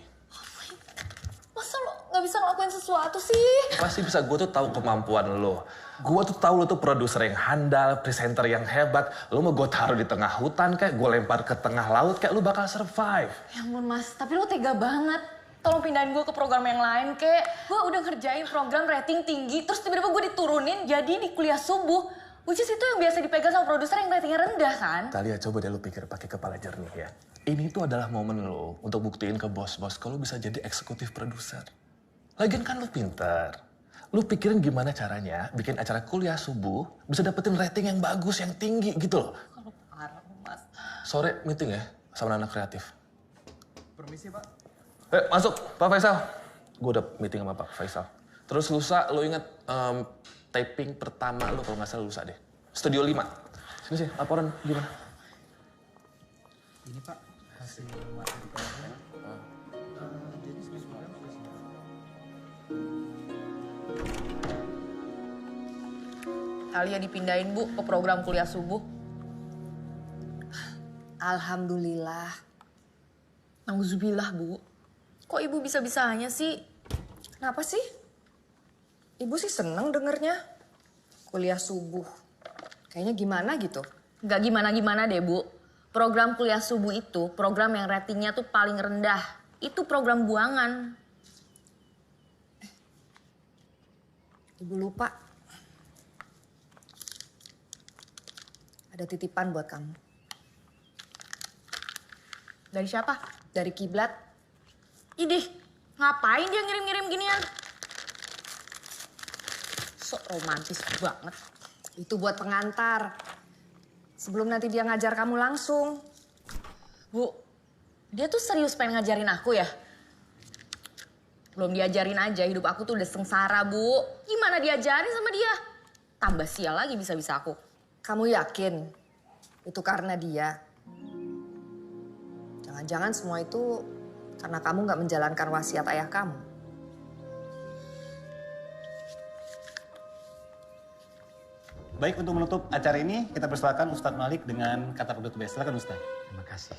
Masa lo gak bisa ngelakuin sesuatu sih? Pasti bisa, gue tuh tahu kemampuan lo. Gue tuh tahu lo tuh produser yang handal, presenter yang hebat. Lo mau gue taruh di tengah hutan kayak gue lempar ke tengah laut kayak lo bakal survive. Ya ampun Mas, tapi lo tega banget. Tolong pindahin gue ke program yang lain kek. Gue udah ngerjain program rating tinggi, terus tiba-tiba gue diturunin jadi di kuliah subuh. Which is itu yang biasa dipegang sama produser yang ratingnya rendah kan? Talia, coba deh lo pikir pakai kepala jernih ya. Ini tuh adalah momen lo untuk buktiin ke bos-bos kalau bisa jadi eksekutif produser. Lagian kan lo pinter. Lo pikirin gimana caranya bikin acara kuliah subuh bisa dapetin rating yang bagus, yang tinggi gitu loh. Kalau parah Mas. Sore meeting ya sama anak kreatif. Permisi Pak. Masuk, Pak Faisal. Gue udah meeting sama Pak Faisal. Terus lusa, lo inget taping pertama lo kalau nggak salah lusa deh. Studio 5. Sini sih, laporan gimana? Ini Pak, hasil materi kalian. Jadi sebenarnya sudah siap. Talia dipindahin Bu ke program kuliah subuh. Alhamdulillah. Nauzubillah Bu. Kok ibu bisa-bisanya sih? Kenapa sih? Ibu sih seneng dengernya. Kuliah subuh. Kayaknya gimana gitu. Nggak gimana-gimana deh Bu. Program kuliah subuh itu program yang ratingnya tuh paling rendah. Itu program buangan. Ibu lupa. Ada titipan buat kamu. Dari siapa? Dari Kiblat. Idih, ngapain dia ngirim-ngirim ginian? Sok romantis banget. Itu buat pengantar. Sebelum nanti dia ngajar kamu langsung. Bu, dia tuh serius pengen ngajarin aku ya? Belum diajarin aja, hidup aku tuh udah sengsara, Bu. Gimana diajarin sama dia? Tambah sial lagi bisa-bisa aku. Kamu yakin itu karena dia? Jangan-jangan semua itu karena kamu nggak menjalankan wasiat ayah kamu. Baik, untuk menutup acara ini kita persilakan Ustadz Malik dengan kata penutup. Silakan Ustadz. Terima kasih.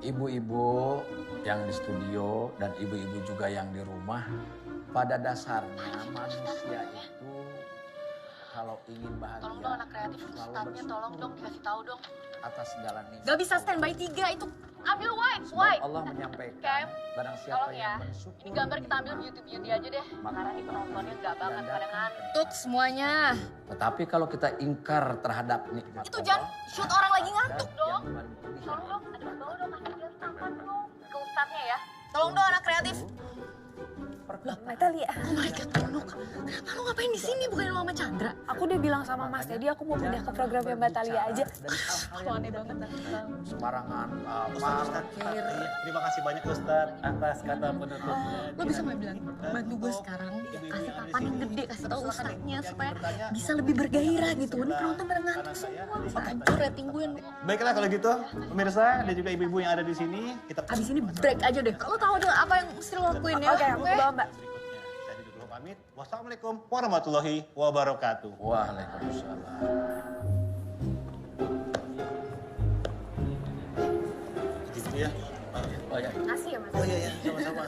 Ibu-ibu yang di studio dan ibu-ibu juga yang di rumah, pada dasarnya manusia itu kalau ingin bahagia, Tolong dong anak kreatif, ustadznya tolong dong dikasih tahu dong. atas segala nikmat. Gak bisa standby 3 itu. Ambil white. Allah menyampaikan, Cam, barang siapa tolong ya. yang bersyukur. Ini gambar kita ambil beauty aja deh. Karena nih penontonnya gak banget pada ngantuk. Semuanya. Tetapi kalau kita ingkar terhadap nikmat Itu jangan shoot orang lagi ngantuk dong. Tolong dong, ada di bawah dong, kasih dia tampan dong. Ke ustadznya ya. Tolong dong anak kreatif. Natalia. Oh my God, Lenuk. Kenapa lu ngapain di sini bukan sama Chandra? Aku udah bilang sama Mas Teddy aku mau pindah ke programnya Mbak Talia aja. Aneh banget. Sembarangan parkir. Terima kasih banyak Ustaz atas kata penutupnya. Lo bisa nggak bilang, bantu gue sekarang kasih papan yang gede, kasih tahu ustadznya supaya bisa lebih bergairah gitu. Ini penonton pada ngantuk semua, bisa hancur rating gue. Baiklah kalau gitu, pemirsa dan juga ibu-ibu yang ada di sini, kita abis ini break aja deh. Lo tahu dong apa yang mesti lo lakuin ya? Oke, aku bawa Mbak. Saya dulu pamit. Wassalamualaikum warahmatullahi wabarakatuh. Waalaikumsalam. Gitu ya. Oh ya. Makasih ya Mas. Oh iya, sama-sama.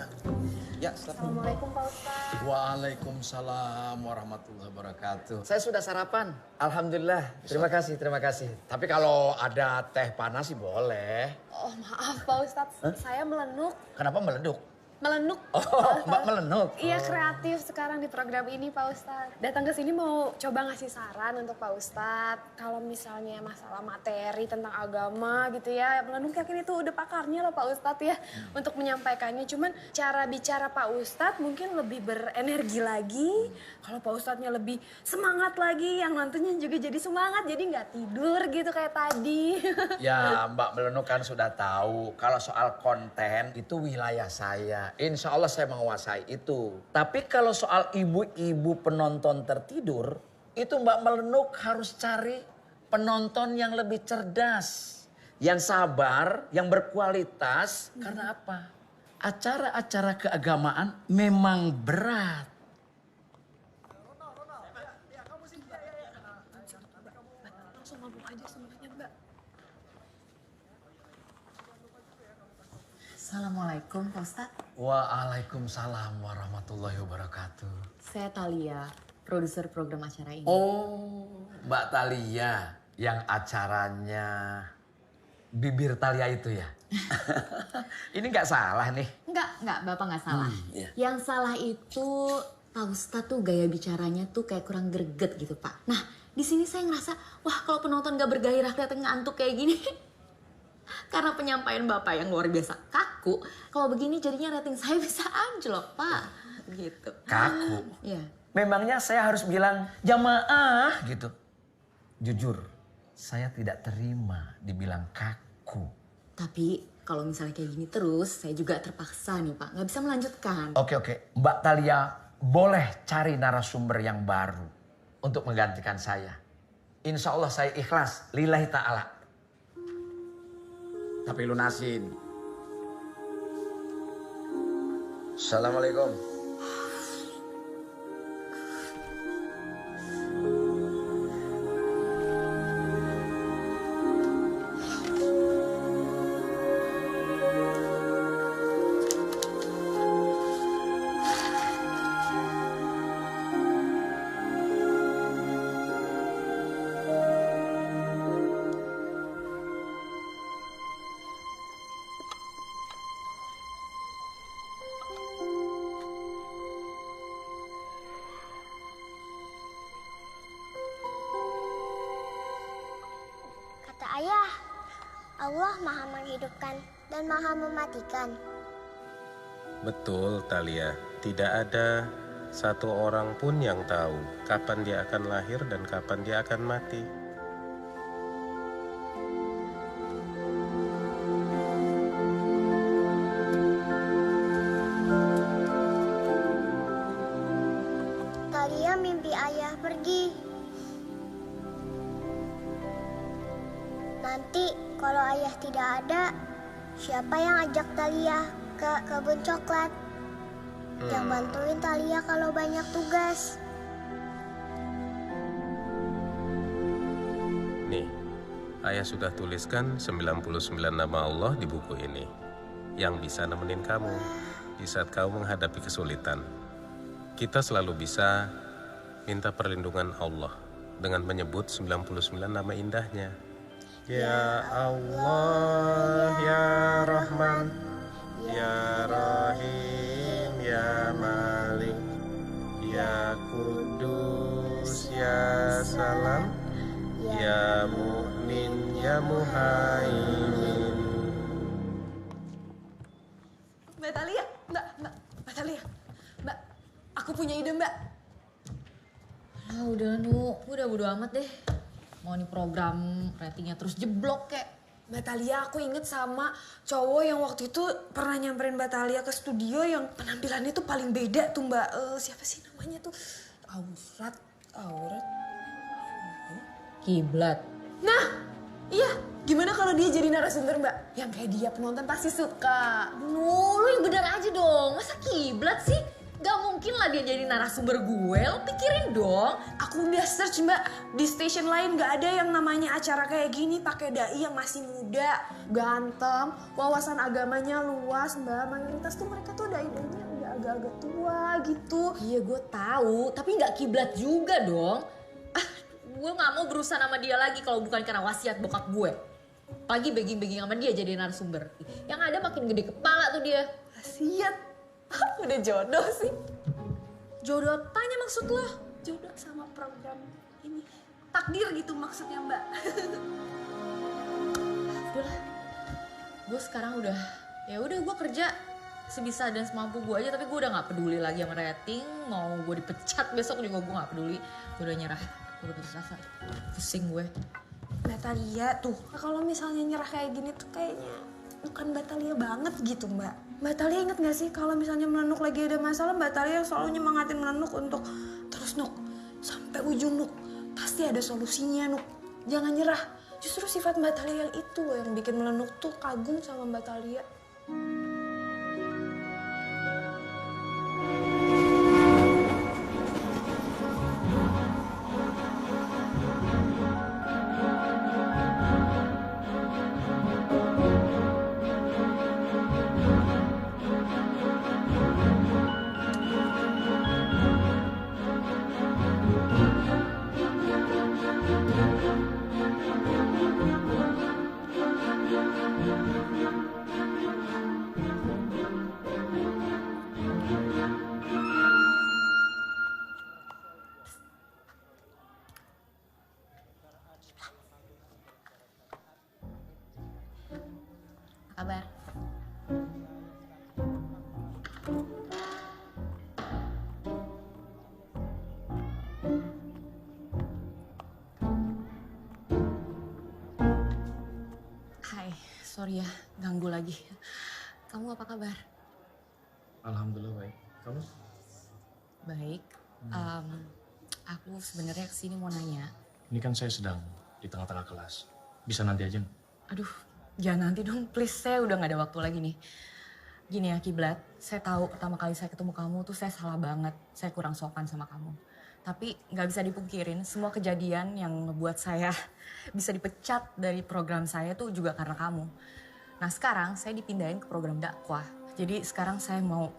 Ya, silakan. Assalamualaikum Pak Ustadz. Waalaikumsalam warahmatullahi wabarakatuh. Saya sudah sarapan. Alhamdulillah. Terima kasih, terima kasih. Tapi kalau ada teh panas sih boleh. Oh maaf Pak Ustadz, saya melenuk. Kenapa meleduk? Melenuk. Oh, Mbak melenuk. Iya kreatif sekarang di program ini Pak Ustadz. Datang ke sini mau coba ngasih saran untuk Pak Ustadz. Kalau misalnya masalah materi tentang agama gitu ya. Melenuk yakin itu udah pakarnya loh Pak Ustadz ya. Untuk menyampaikannya. Cuman cara bicara Pak Ustadz mungkin lebih berenergi lagi. Kalau Pak Ustadznya lebih semangat lagi. Yang nontonnya juga jadi semangat. Jadi nggak tidur gitu kayak tadi. Ya Mbak melenuk kan sudah tahu. Kalau soal konten itu wilayah saya. Insya Allah saya menguasai itu. Tapi kalau soal ibu-ibu penonton tertidur, itu Mbak Melenuk harus cari penonton yang lebih cerdas. Yang sabar, yang berkualitas. Karena apa? Acara-acara keagamaan memang berat. Langsung ngomong aja semuanya Mbak. Assalamualaikum Pak Ustadz. Waalaikumsalam warahmatullahi wabarakatuh. Saya Talia, produser program acara ini. Oh, Mbak Talia yang acaranya Bibir Talia itu ya? Ini nggak salah nih. Enggak, Bapak nggak salah. Iya. Yang salah itu Pak Ustadz tuh gaya bicaranya tuh kayak kurang greget gitu Pak. Nah, di sini saya ngerasa, wah kalau penonton gak bergairah kelihatan ngantuk kayak gini. Karena penyampaian Bapak yang luar biasa kaku, kalau begini jadinya rating saya bisa anjlok, Pak. Gitu. Kaku? Iya. Memangnya saya harus bilang jamaah gitu. Jujur, saya tidak terima dibilang kaku. Tapi kalau misalnya kayak gini terus, saya juga terpaksa nih Pak, nggak bisa melanjutkan. Oke. Mbak Talia boleh cari narasumber yang baru untuk menggantikan saya. Insya Allah saya ikhlas, lillahi ta'ala. Tapi lunasin. Assalamualaikum. Kata ayah, Allah maha menghidupkan dan maha mematikan. Betul, Talia. Tidak ada satu orang pun yang tahu kapan dia akan lahir dan kapan dia akan mati. Talia mimpi ayah pergi. Nanti kalau ayah tidak ada, siapa yang ajak Talia ke kebun coklat? Yang bantuin Talia kalau banyak tugas. Nih, Ayah sudah tuliskan 99 nama Allah di buku ini yang bisa nemenin kamu di saat kamu menghadapi kesulitan. Kita selalu bisa minta perlindungan Allah dengan menyebut 99 nama indahnya. Ya Allah, Ya Rahman, Ya Rahim, Ya Malik, Ya Kudus, Ya Salam, Ya Mu'min, Ya Muhaimin. Mbak Thalia, Mbak Thalia. Mbak, aku punya ide, Mbak. Ah, udah Nu, udah bodo amat deh. Mau nih program ratingnya terus jeblok kek. Mbak Thalia, aku inget sama cowok yang waktu itu pernah nyamperin Mbak Thalia ke studio yang penampilannya tuh paling beda tuh Mbak. Siapa sih namanya tuh? Aurat. Kiblat. Nah, iya. Gimana kalau dia jadi narasumber Mbak? Yang kayak dia penonton pasti suka. Lu yang bener aja dong. Masa kiblat sih? Gak mungkin lah dia jadi narasumber gue. Lo pikirin dong. Aku udah search Mbak. Di stasiun lain gak ada yang namanya acara kayak gini pakai dai yang masih muda, ganteng, wawasan agamanya luas Mbak. Mayoritas tuh mereka tuh dai-dainya udah agak-agak tua gitu. Iya gue tahu, tapi gak kiblat juga dong. Gue gak mau berurusan sama dia lagi kalau bukan karena wasiat bokap gue. Pagi begging-begging sama dia jadi narasumber. Yang ada makin gede kepala tuh dia. Wasiat? Udah jodoh sih. Jodoh apanya maksud lo? Jodoh sama program ini. Takdir gitu maksudnya Mbak. Udahlah. Gue sekarang udah gue kerja sebisa dan semampu gue aja, tapi gue udah gak peduli lagi sama rating. Mau gue dipecat besok juga gue gak peduli. Gue udah nyerah. Gue udah putus asa. Pusing gue. Mbak Thalia tuh, kalau misalnya nyerah kayak gini tuh kayaknya bukan Mbak Thalia banget gitu Mbak. Mbak Thalia inget gak sih kalau misalnya Melenuk lagi ada masalah, Mbak Thalia selalu nyemangatin Melenuk untuk terus Nuk, sampai ujung Nuk. Pasti ada solusinya Nuk. Jangan nyerah. Justru sifat Mbak Thalia yang itu loh yang bikin Melenuk tuh kagum sama Mbak Thalia. Kabar. Hai, sorry ya ganggu lagi. Kamu apa kabar? Alhamdulillah baik. Kamu? Baik. Aku sebenarnya kesini mau nanya. Ini kan saya sedang di tengah-tengah kelas. Bisa nanti aja nggak? Aduh, jangan nanti dong, please. Saya udah gak ada waktu lagi nih. Gini ya, Kiblat. Saya tahu pertama kali saya ketemu kamu tuh saya salah banget. Saya kurang sopan sama kamu. Tapi gak bisa dipungkirin, semua kejadian yang ngebuat saya bisa dipecat dari program saya tuh juga karena kamu. Nah sekarang saya dipindahin ke program dakwah. Jadi sekarang saya mau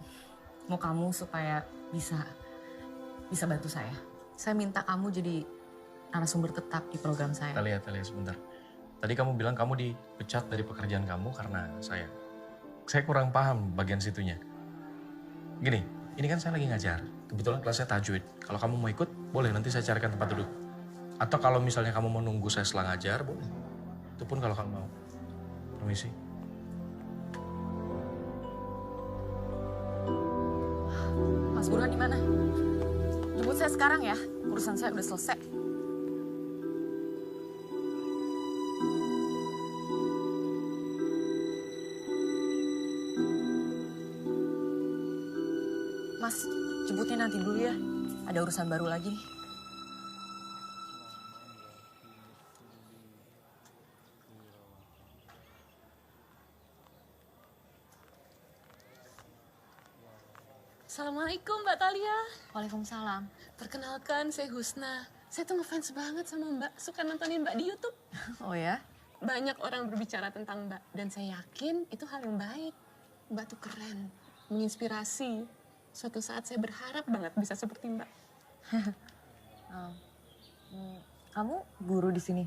kamu supaya bisa bantu saya. Saya minta kamu jadi narasumber tetap di program saya. Thalia, sebentar. Tadi kamu bilang kamu dipecat dari pekerjaan kamu karena saya. Saya kurang paham bagian situnya. Gini, ini kan saya lagi ngajar. Kebetulan kelasnya tajwid. Kalau kamu mau ikut, boleh nanti saya carikan tempat duduk. Atau kalau misalnya kamu mau nunggu saya setelah ngajar, boleh. Itu pun kalau kamu mau. Permisi. Mas Burhan di mana? Jemput saya sekarang ya. Urusan saya udah selesai. Mas, jemputnya nanti dulu ya. Ada urusan baru lagi nih. Assalamualaikum Mbak Thalia. Waalaikumsalam. Perkenalkan, saya Husna. Saya tuh ngefans banget sama Mbak. Suka nontonin Mbak di YouTube. Oh ya? banyak orang berbicara tentang Mbak. Dan saya yakin itu hal yang baik. Mbak tuh keren, menginspirasi. Suatu saat saya berharap banget bisa seperti Mbak. Kamu guru di sini?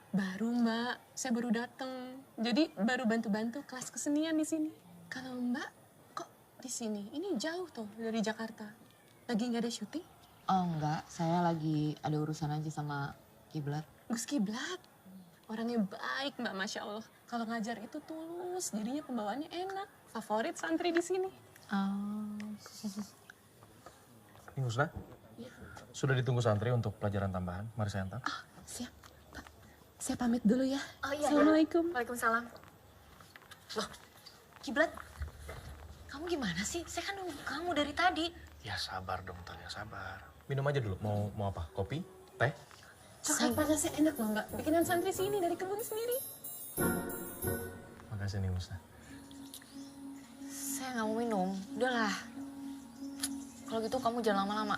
Baru Mbak, saya baru datang. Jadi baru bantu-bantu kelas kesenian di sini. Kalau Mbak kok di sini? Ini jauh tuh dari Jakarta. Lagi nggak ada syuting? Oh enggak, saya lagi ada urusan aja sama Kiblat. Gus Kiblat, orangnya baik Mbak, Masya Allah. Kalau ngajar itu tulus, jadinya pembawaannya enak. Favorit santri di sini. Ini Husna, sudah ditunggu santri untuk pelajaran tambahan. Mari saya antar. Siap, Pak. Saya pamit dulu ya. Oh iya. Assalamualaikum. Waalaikumsalam. Loh, Kiblat, kamu gimana sih? Saya kan nunggu kamu dari tadi. Ya sabar dong Talia, sabar. Minum aja dulu. Mau apa? Kopi? Teh? Coklat panasnya enak loh Mbak. Bikinan santri sini dari kebun sendiri. Makasih nih Husna. Saya nggak mau minum. Udahlah. Kalau gitu kamu jangan lama-lama.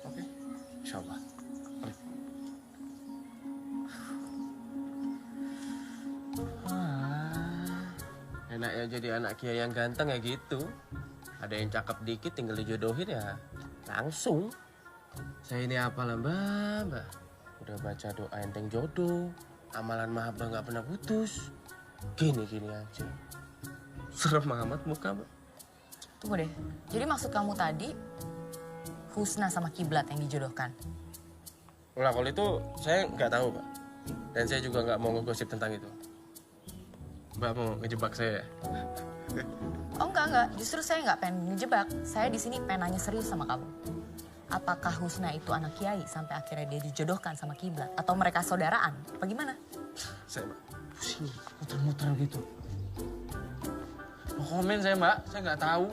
Oke, insya Allah. Enak ya jadi anak kiai yang ganteng ya gitu. Ada yang cakep dikit tinggal dijodohin ya langsung. Saya ini apalah mbak. Udah baca doa enteng jodoh. Amalan mahabbah nggak pernah putus. Gini aja. Serem amat muka mbak. Tunggu deh. Jadi maksud kamu tadi Husna sama Kiblat yang dijodohkan? Nah kalau itu saya nggak tahu mbak. Dan saya juga nggak mau ngegosip tentang itu. Mbak mau ngejebak saya? Oh enggak. Justru saya nggak pengen ngejebak. Saya di sini pengen nanya serius sama kamu. Apakah Husna itu anak kiai sampai akhirnya dia dijodohkan sama Kiblat? Atau mereka saudaraan? Apa gimana? Saya pusing, muter-muter gitu. Mau komen saya mbak, saya nggak tahu.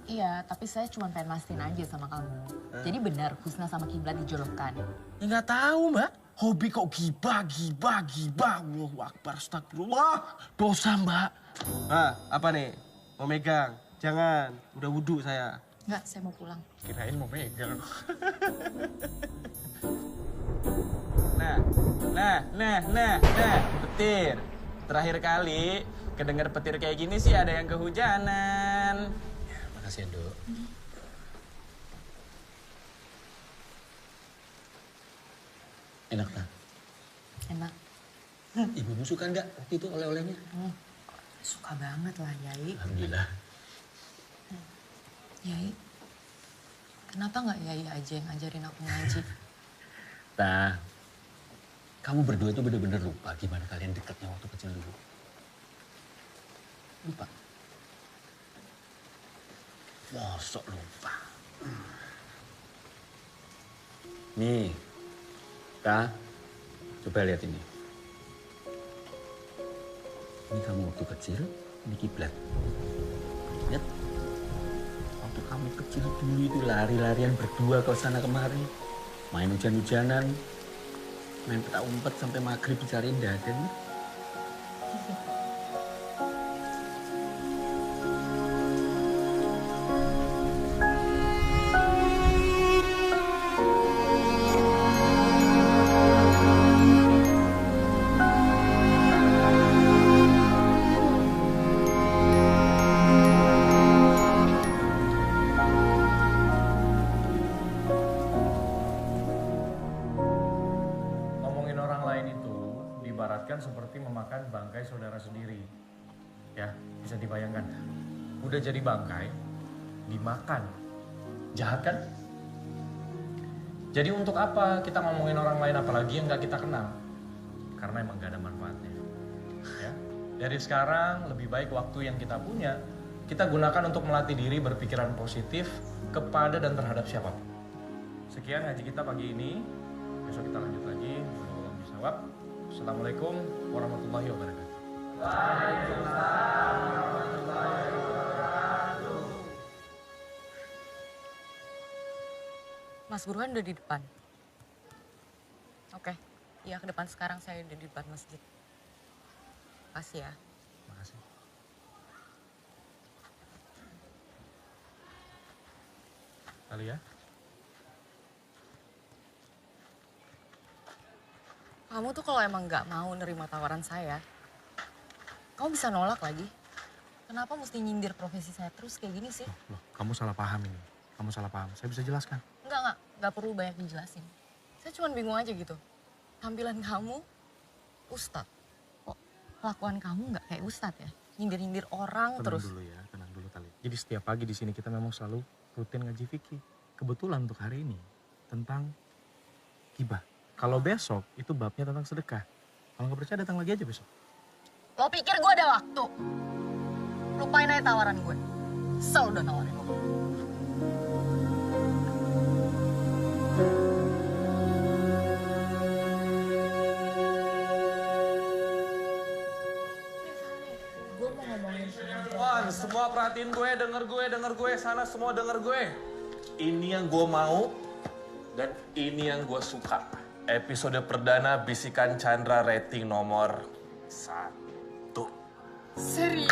Iya, tapi saya cuma pengen mastiin aja sama kamu. Jadi benar Husna sama Kiblat dijodohkan? Ya nggak tahu mbak. Hobi kok gibah. Allahu Akbar, astagfirullah. Dosa mbak. Apa nih? Mau megang? Jangan, udah wudhu saya. Enggak, saya mau pulang. Kirain mau megang. Nah. Petir. Terakhir kali kedengar petir kayak gini sih ada yang kehujanan. Ya, makasih ya, Dok. Enak, tak? Enak. Ibumu suka nggak waktu itu oleh-olehnya? Suka banget lah, Yai. Alhamdulillah. Yai, kenapa nggak Yai aja yang ngajarin aku ngaji? Nah, kamu berdua itu bener-bener lupa gimana kalian dekatnya waktu kecil dulu. Lupa. Mosok lupa. Nih, Kak, coba lihat ini. Ini kamu waktu kecil, ini kiblat. Lihat. Waktu kamu kecil dulu itu lari-larian berdua ke sana kemari. Main hujan-hujanan, main petak umpet sampai maghrib dicariin daden. Ngomongin orang lain itu diibaratkan seperti memakan bangkai saudara sendiri. Ya, bisa dibayangkan. Udah jadi bangkai, dimakan. Jahat kan? Jadi untuk apa kita ngomongin orang lain apalagi yang nggak kita kenal? Karena emang gak ada manfaatnya. Ya. Dari sekarang lebih baik waktu yang kita punya kita gunakan untuk melatih diri berpikiran positif kepada dan terhadap siapapun. Sekian ngaji kita pagi ini. Besok kita lanjut lagi. Assalamualaikum warahmatullahi wabarakatuh. Waalaikumsalam warahmatullahi wabarakatuh. Mas Burhan udah di depan. Oke, iya ke depan sekarang saya udah di depan masjid. Makasih ya. Makasih. Alia? Kamu tuh kalau emang nggak mau nerima tawaran saya, kamu bisa nolak lagi. Kenapa mesti nyindir profesi saya terus kayak gini sih? Loh, kamu salah paham ini. Kamu salah paham. Saya bisa jelaskan. Nggak perlu banyak dijelasin. Saya cuma bingung aja gitu. Tampilan kamu ustadz. Kok kelakuan kamu nggak kayak ustadz ya? Nyindir-nyindir orang terus. Tenang dulu Tali. Jadi setiap pagi di sini kita memang selalu rutin ngaji fikih. Kebetulan untuk hari ini tentang hibah. Kalau besok itu babnya tentang sedekah. Kalau nggak percaya datang lagi aja besok. Lo pikir gue ada waktu? Lupain aja tawaran gue. Sel udah nawarin lo. Gue mau ngomongin Semua perhatiin gue, denger gue, sana semua denger gue. Ini yang gue mau dan ini yang gue suka. Episode perdana Bisikan Chandra rating nomor 1. Serius?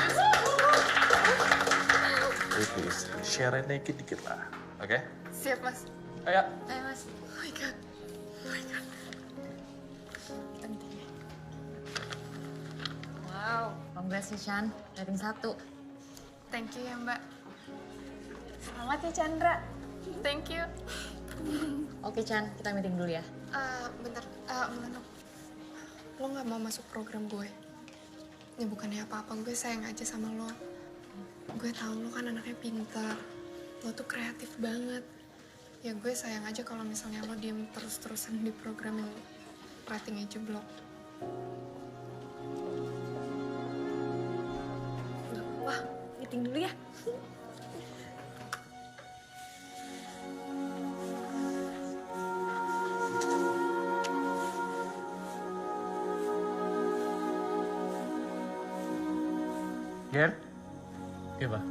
Please, share dikit lah, oke? Siap, Mas. Ayo. Ayo, Mas. Oh my God. Oh my God. Wow, congrats ya Chan, rating 1. Thank you ya, Mbak. Selamat ya Chandra. Thank you. Oke Chan, kita meeting dulu ya. Bentar, Melenuk. Lo gak mau masuk program gue? Ya bukannya apa-apa, gue sayang aja sama lo. Gue tahu lo kan anaknya pintar. Lo tuh kreatif banget. Ya gue sayang aja kalau misalnya lo diem terus-terusan di program yang ratingnya jeblok. Wah, meeting dulu ya. Ger? Iya, Pak.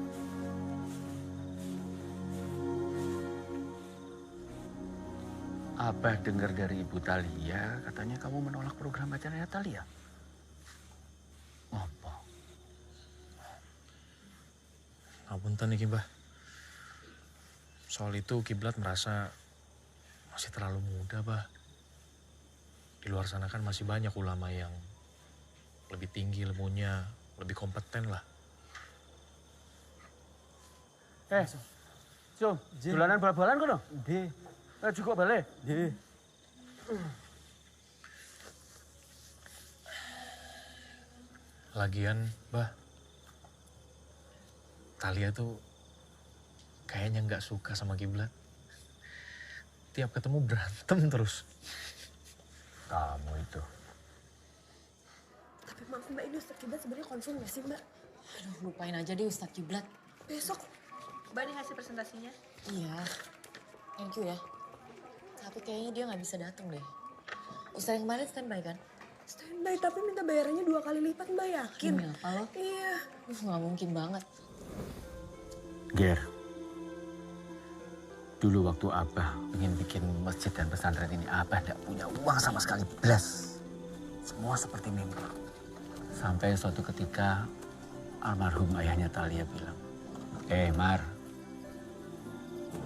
Abah dengar dari Ibu Talia, katanya kamu menolak program acaranya Talia. Apa? Ngapunten nih Mbah. Soal itu Kiblat merasa masih terlalu muda, Bah. Di luar sana kan masih banyak ulama yang lebih tinggi ilmunya, lebih kompeten lah. Jom, dolanan bal-balan kono? Nggih. Cukup balik? Nggih. Lagian, Bah, Talia tuh kayaknya nggak suka sama Kiblat. Tiap ketemu berantem terus. Kamu itu. Tapi maaf Mbak, ini Ustadz Kiblat sebenarnya confirm gak sih Mbak? Aduh, lupain aja deh Ustadz Kiblat. Besok. Mbak nih hasil presentasinya. Iya, thank you ya. Tapi kayaknya dia nggak bisa datang deh. Ustadz yang kemarin standby kan? Standby, tapi minta bayarannya 2 kali lipat Mbak, yakin? Demi apa lo? Iya. Nggak mungkin banget. Ger, dulu waktu Abah ingin bikin masjid dan pesantren ini, Abah tidak punya uang sama sekali, belas. Semua seperti mimpi. Sampai suatu ketika almarhum ayahnya Talia bilang, Mar,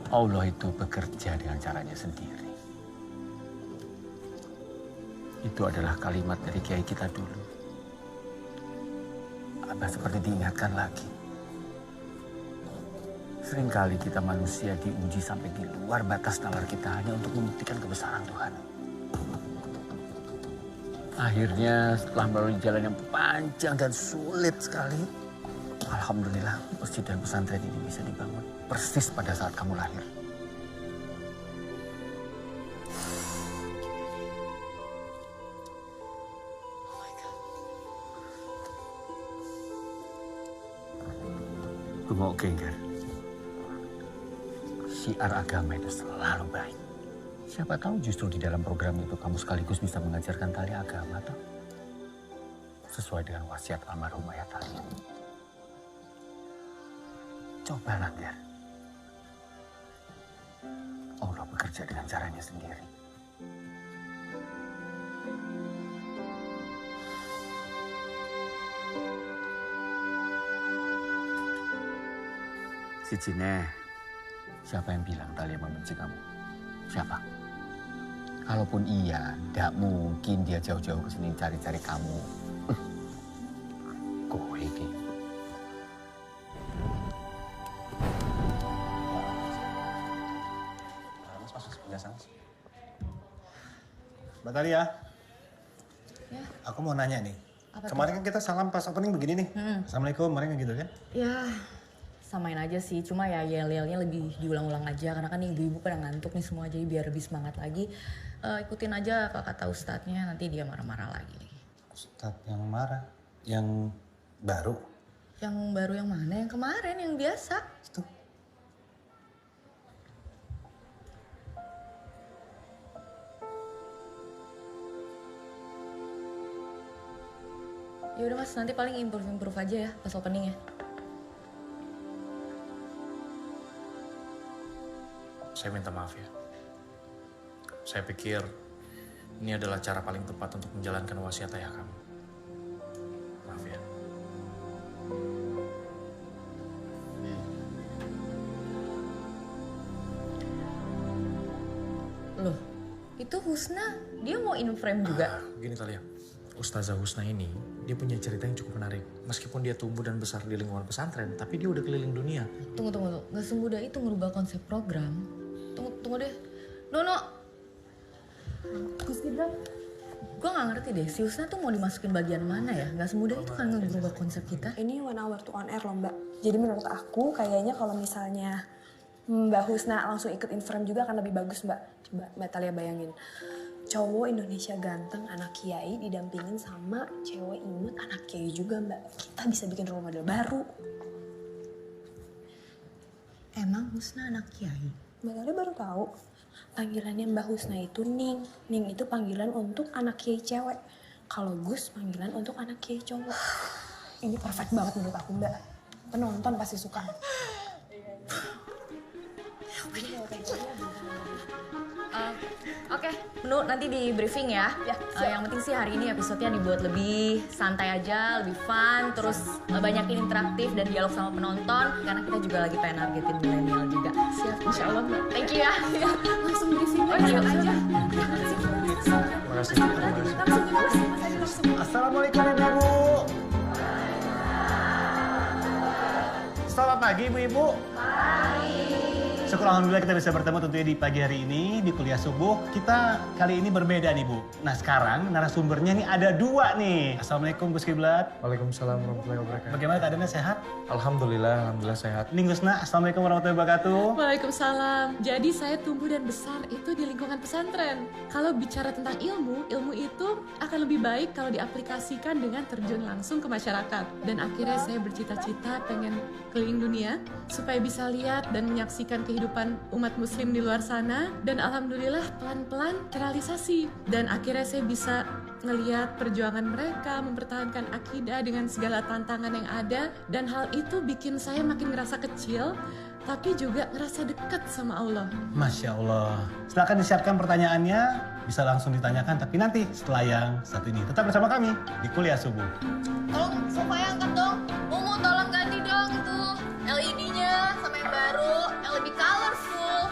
Allah itu bekerja dengan caranya sendiri. Itu adalah kalimat dari kiai kita dulu. Abah seperti diingatkan lagi. Seringkali kita manusia diuji sampai di luar batas nalar kita hanya untuk membuktikan kebesaran Tuhan. Akhirnya setelah melalui jalan yang panjang dan sulit sekali, alhamdulillah masjid dan pesantren ini bisa dibangun persis pada saat kamu lahir. Rumah Gengger. Syiar agama itu selalu baik. Siapa tahu justru di dalam program itu kamu sekaligus bisa mengajarkan tali agama toh. Sesuai dengan wasiat almarhum ayah Talia. Cobalah, Ger. Allah bekerja dengan caranya sendiri. Si Cine, siapa yang bilang Talia membenci kamu? Siapa? Kalaupun iya, tidak mungkin dia jauh-jauh ke sini cari-cari kamu. Kowe iki. Mbak Talia, Ya. aku mau nanya nih. Apa tuh? Kemarin kan kita salam pas opening begini nih. Assalamualaikum, kemarin kan gitu kan? Ya, samain aja sih. Cuma ya yel-yelnya lebih diulang-ulang aja. Karena kan ibu-ibu pada ngantuk nih semua. Jadi biar lebih semangat lagi. Ikutin aja apa kata ustadznya. Nanti dia marah-marah lagi. Ustadz yang marah? Yang baru? Yang baru yang mana? Yang kemarin, yang biasa. Ya udah mas, nanti paling improve aja ya pas opening ya. Saya minta maaf ya. Saya pikir ini adalah cara paling tepat untuk menjalankan wasiat ayah kamu. Maaf ya. Loh, itu Husna, dia mau in frame juga? Gini Talia, Ustazah Husna ini, dia punya cerita yang cukup menarik. Meskipun dia tumbuh dan besar di lingkungan pesantren, tapi dia udah keliling dunia. Tunggu. Nggak semudah itu ngerubah konsep program. Tunggu deh. Nono. Gus Gibran. Gue nggak ngerti deh, si Husna tuh mau dimasukin bagian mana ya? Nggak semudah itu kan ngerubah konsep kita. Ini 1 hour to on air loh Mbak. Jadi menurut aku kayaknya kalau misalnya Mbak Husna langsung ikut in frame juga akan lebih bagus Mbak. Coba Mbak Talia bayangin. Cowok Indonesia ganteng, anak kiai didampingin sama cewek imut, anak kiai juga Mbak. Kita bisa bikin role model baru. Emang Husna anak kiai? Mbak Talia baru tahu. Panggilannya Mbak Husna itu Ning. Ning itu panggilan untuk anak kiai cewek. Kalau Gus panggilan untuk anak kiai cowok. Ini perfect banget menurut aku Mbak. Penonton pasti suka. Oke, Menu nanti di briefing ya. Yang penting sih hari ini episodenya dibuat lebih santai aja, lebih fun, terus banyakin interaktif dan dialog sama penonton. Karena kita juga lagi pengen nargetin milenial juga. Siap, insya Allah Mbak. Thank you ya. Langsung briefing aja. Terima kasih. Assalamualaikum Ibu-Ibu. Selamat pagi Ibu-Ibu. Syukur alhamdulillah kita bisa bertemu tentunya di pagi hari ini di kuliah subuh. Kita kali ini berbeda nih Bu. Nah sekarang narasumbernya nih ada 2 nih. Assalamualaikum Gus Kiblat. Waalaikumsalam warahmatullahi wabarakatuh. Bagaimana keadaannya, sehat? Alhamdulillah sehat. Ning Gusna, Assalamualaikum warahmatullahi wabarakatuh. Waalaikumsalam. Jadi saya tumbuh dan besar itu di lingkungan pesantren. Kalau bicara tentang ilmu itu akan lebih baik kalau diaplikasikan dengan terjun langsung ke masyarakat. Dan akhirnya saya bercita-cita pengen keliling dunia supaya bisa lihat dan menyaksikan kehidupan umat muslim di luar sana. Dan alhamdulillah pelan-pelan terrealisasi. Dan akhirnya saya bisa ngelihat perjuangan mereka mempertahankan akidah dengan segala tantangan yang ada. Dan hal itu bikin saya makin ngerasa kecil, tapi juga ngerasa dekat sama Allah. Masya Allah. Silakan disiapkan pertanyaannya, bisa langsung ditanyakan, tapi nanti setelah yang satu ini. Tetap bersama kami di Kuliah Subuh. Tolong sofanya angkat dong. Mumu tolong ganti dong itu LED-nya sama yang baru, yang lebih colorful.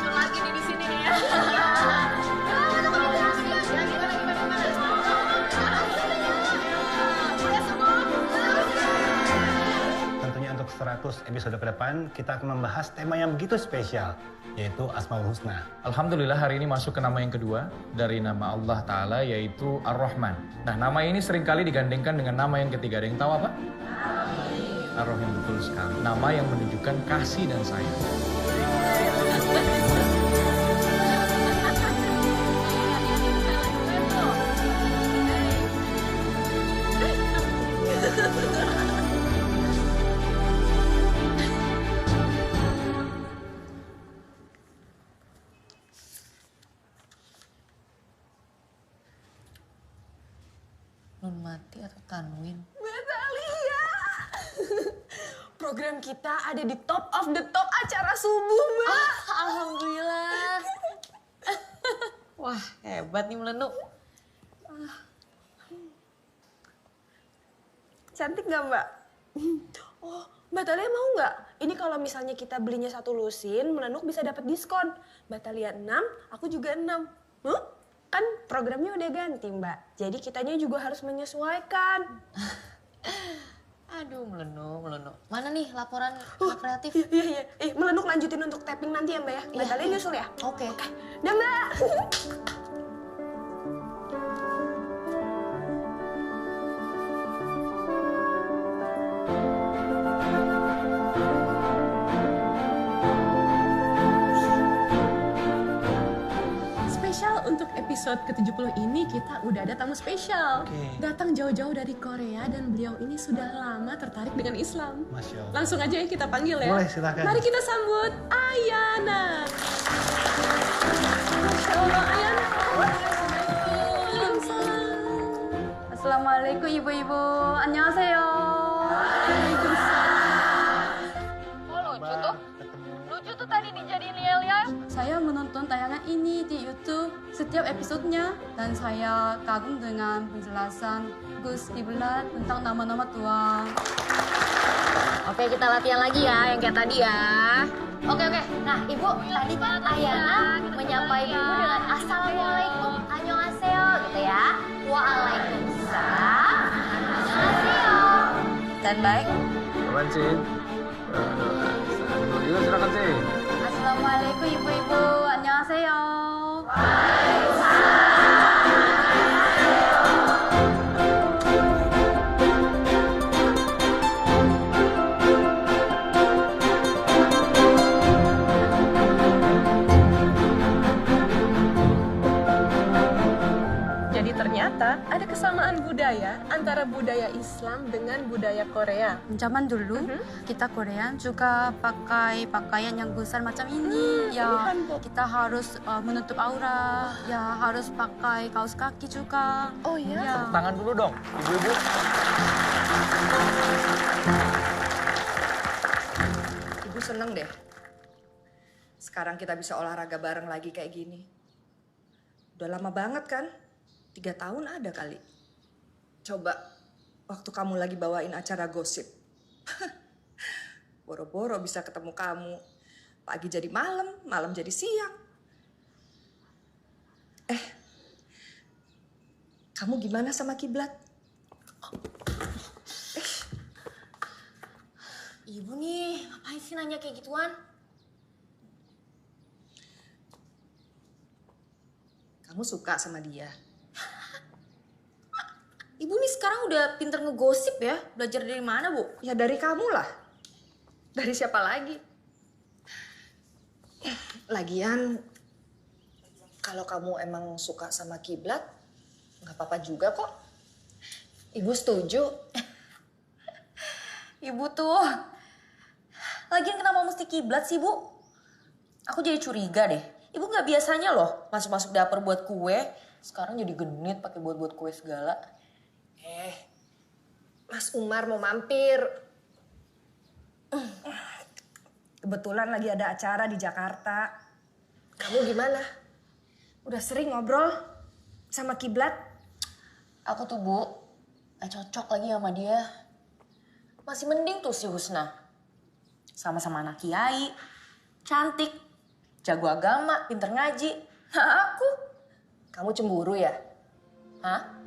Lagi nih di sini nih ya. Tentunya untuk 100 episode ke depan, kita akan membahas tema yang begitu spesial, yaitu Asmaul Husna. Alhamdulillah hari ini masuk ke nama yang kedua dari nama Allah Ta'ala, yaitu Ar-Rahman. Nah, nama ini seringkali digandengkan dengan nama yang ketiga. Ada yang tahu apa? Ar-Rahim, betul sekali. Nama yang menunjukkan kasih dan sayang. Nun Mati atau Tanwin? Mbak Talia. Program kita ada di top of the top acara subuh, Mbak. Alhamdulillah. Wah, hebat nih Melenu. Cantik nggak Mbak? Oh, Mbak Talia mau nggak? Ini kalau misalnya kita belinya 1 lusin, Melenuk bisa dapat diskon. Mbak Talia 6, aku juga 6. Huh? Kan programnya udah ganti Mbak. Jadi kitanya juga harus menyesuaikan. Aduh, Melenuk. Mana nih laporan kreatif? Iya. Melenuk lanjutin untuk tapping nanti ya Mbak ya. Mbak Talia nyusul ya? Oke. Dah Mbak. Untuk episode ke-70 ini kita udah ada tamu spesial. Datang jauh-jauh dari Korea dan beliau ini sudah lama tertarik dengan Islam. Masya Allah. Langsung aja ya kita panggil ya. Boleh, silakan. Mari kita sambut Ayana. Masya Allah, Ayana. Assalamualaikum ibu-ibu. Annyeonghaseyo. Oh, lucu tuh. Lucu tuh tadi dijadiin Lia-Lia. Saya menonton tayangan ini di YouTube setiap episodenya dan saya kagum dengan penjelasan Gus Kiblat tentang nama-nama Tuhan. Oke, kita latihan lagi ya yang kayak tadi ya. Oke. Nah, Ibu, tadi kan Ayana menyampaikan Ibu dengan Assalamualaikum, annyeonghaseyo gitu ya. Waalaikumsalam, annyeonghaseyo. Standby. Apaan sih? Dulu silakan sih. Assalamualaikum ibu-ibu. Annyeonghaseyo. Jadi ternyata ada kesamaan budaya antara budaya Islam dengan budaya Korea. Zaman dulu kita Korea juga pakai pakaian yang besar macam ini. Ya, kita harus menutup aura. Ya, harus pakai kaos kaki juga. Oh iya? Ya. Tepuk tangan dulu dong, ibu-ibu. Ibu seneng deh. Sekarang kita bisa olahraga bareng lagi kayak gini. Udah lama banget kan? 3 tahun ada kali. Coba waktu kamu lagi bawain acara gosip. Boro-boro bisa ketemu kamu. Pagi jadi malam, malam jadi siang. Kamu gimana sama Kiblat? Ibu nih, ngapain sih nanya kayak gituan? Kamu suka sama dia? Ibu nih sekarang udah pinter ngegosip ya. Belajar dari mana, Bu? Ya dari kamu lah. Dari siapa lagi? Lagian, kalau kamu emang suka sama Kiblat, nggak apa-apa juga kok. Ibu setuju. Ibu tuh. Lagian kenapa mesti Kiblat sih, Bu? Aku jadi curiga deh. Ibu nggak biasanya loh masuk-masuk dapur buat kue. Sekarang jadi genit pakai buat-buat kue segala. Mas Umar mau mampir. Kebetulan lagi ada acara di Jakarta. Kamu gimana? Udah sering ngobrol sama Kiblat? Aku tuh, Bu, gak cocok lagi sama dia. Masih mending tuh si Husna. Sama-sama anak kiai, cantik, jago agama, pinter ngaji. Nah, aku. Kamu cemburu ya? Hah?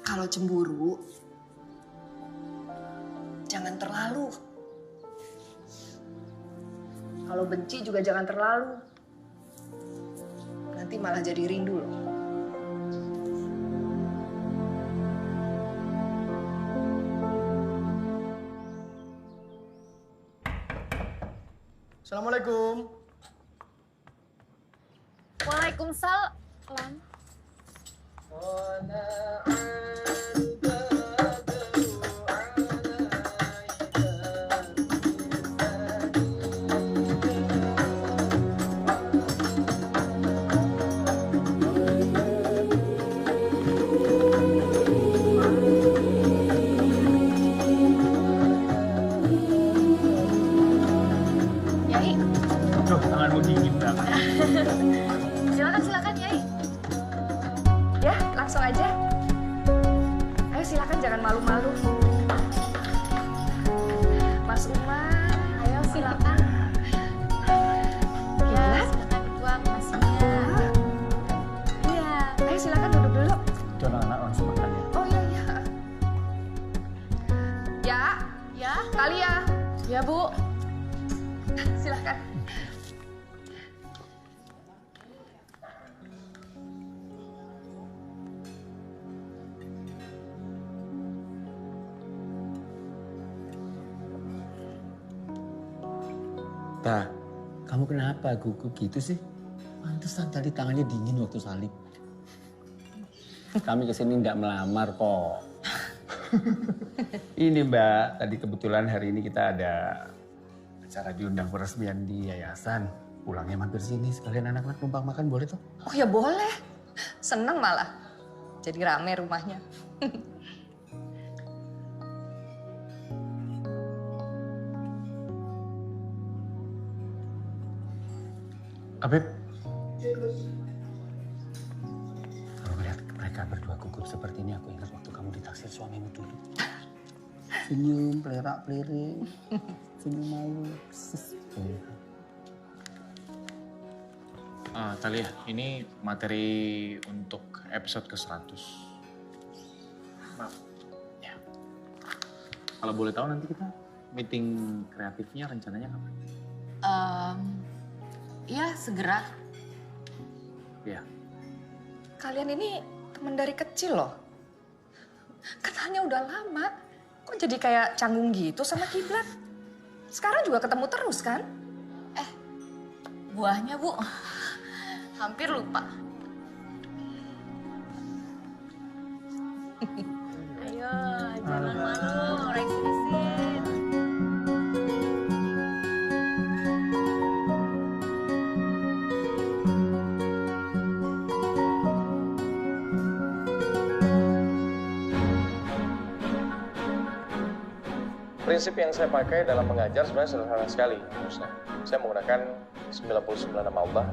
Kalau cemburu, jangan terlalu. Kalau benci juga jangan terlalu. Nanti malah jadi rindu loh. Assalamualaikum. Waalaikumsalam. Yai. Duh, tanganmu dingin banget. Silakan, Yai. Ya, langsung aja. Ayo silakan, jangan malu-malu. Ta, kamu kenapa gugup gitu sih? Pantesan tadi tangannya dingin waktu salib. Kami kesini nggak melamar kok. Ini Mbak, tadi kebetulan hari ini kita ada acara diundang peresmian di yayasan. Pulangnya mampir sini, sekalian anak-anak numpang makan boleh tuh? Oh ya boleh. Seneng malah. Jadi rame rumahnya. Habib. Kalau melihat mereka berdua gugup seperti ini, aku ingat waktu kamu ditaksir suamimu dulu. Senyum, pelerak-pelirik, senyum malu. Talia, ini materi untuk episode ke-100. Maaf. Ya. Kalau boleh tahu nanti kita meeting kreatifnya rencananya kapan? Ya segera. Iya. Kalian ini teman dari kecil loh. Kenalnya udah lama. Kok jadi kayak canggung gitu sama Kiblat? Sekarang juga ketemu terus kan? Buahnya, Bu. Hampir lupa. Ayo, jangan malu, reksisin. Prinsip yang saya pakai dalam mengajar sebenarnya sederhana sekali, Ustaz. Saya menggunakan 99 nama Allah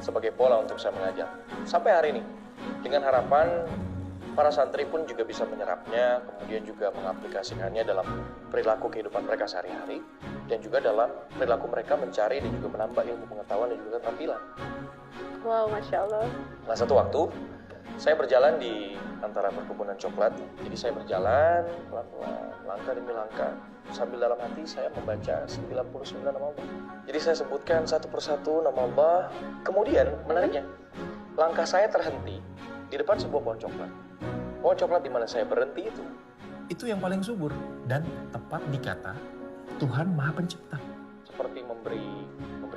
sebagai pola untuk saya mengajar. Sampai hari ini, dengan harapan para santri pun juga bisa menyerapnya, kemudian juga mengaplikasikannya dalam perilaku kehidupan mereka sehari-hari, dan juga dalam perilaku mereka mencari dan juga menambah ilmu pengetahuan dan juga keterampilan. Wow, Masya Allah. Nah, satu waktu, saya berjalan di antara perkebunan coklat. Jadi saya berjalan pelan-pelan, langkah demi langkah. Sambil dalam hati saya membaca 99 nama Allah. Jadi saya sebutkan satu persatu nama Allah. Kemudian, menariknya, langkah saya terhenti di depan sebuah pohon coklat. Pohon coklat di mana saya berhenti itu yang paling subur. Dan tepat dikata, Tuhan Maha Pencipta. Seperti memberi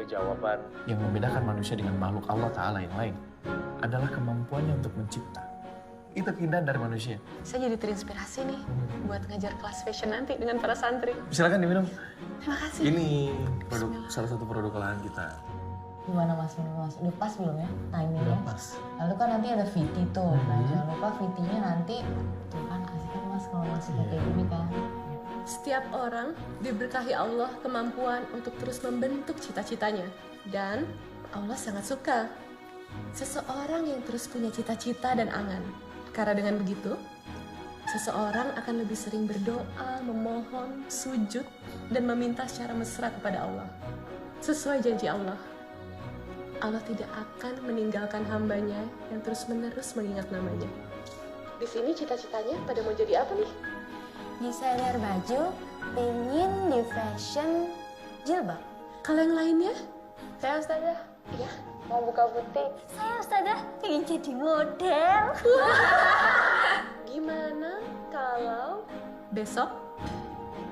jawaban yang membedakan manusia dengan makhluk Allah Ta'ala yang lain adalah kemampuannya untuk mencipta. Itu keindahan dari manusia. Saya jadi terinspirasi nih buat ngajar kelas fashion nanti dengan para santri. Silakan diminum. Terima kasih. Ini salah satu produk olahan kita. Gimana Mas? Udah pas belum ya timingnya? Udah pas. Lalu kan nanti ada VT tuh. Nah jangan lupa VT-nya nanti tuh kan kasihkan Mas kalau masih kayak gini kan. Setiap orang diberkahi Allah kemampuan untuk terus membentuk cita-citanya. Dan Allah sangat suka seseorang yang terus punya cita-cita dan angan. Karena dengan begitu, seseorang akan lebih sering berdoa, memohon, sujud, dan meminta secara mesra kepada Allah. Sesuai janji Allah, Allah tidak akan meninggalkan hambanya yang terus-menerus mengingat namanya. Di sini cita-citanya pada mau jadi apa nih? Desainer baju, pengen di fashion jilbab. Kalau yang lainnya? Saya Ustazah. Iya. Mau buka butik. Saya Ustazah pengen jadi model. Gimana kalau besok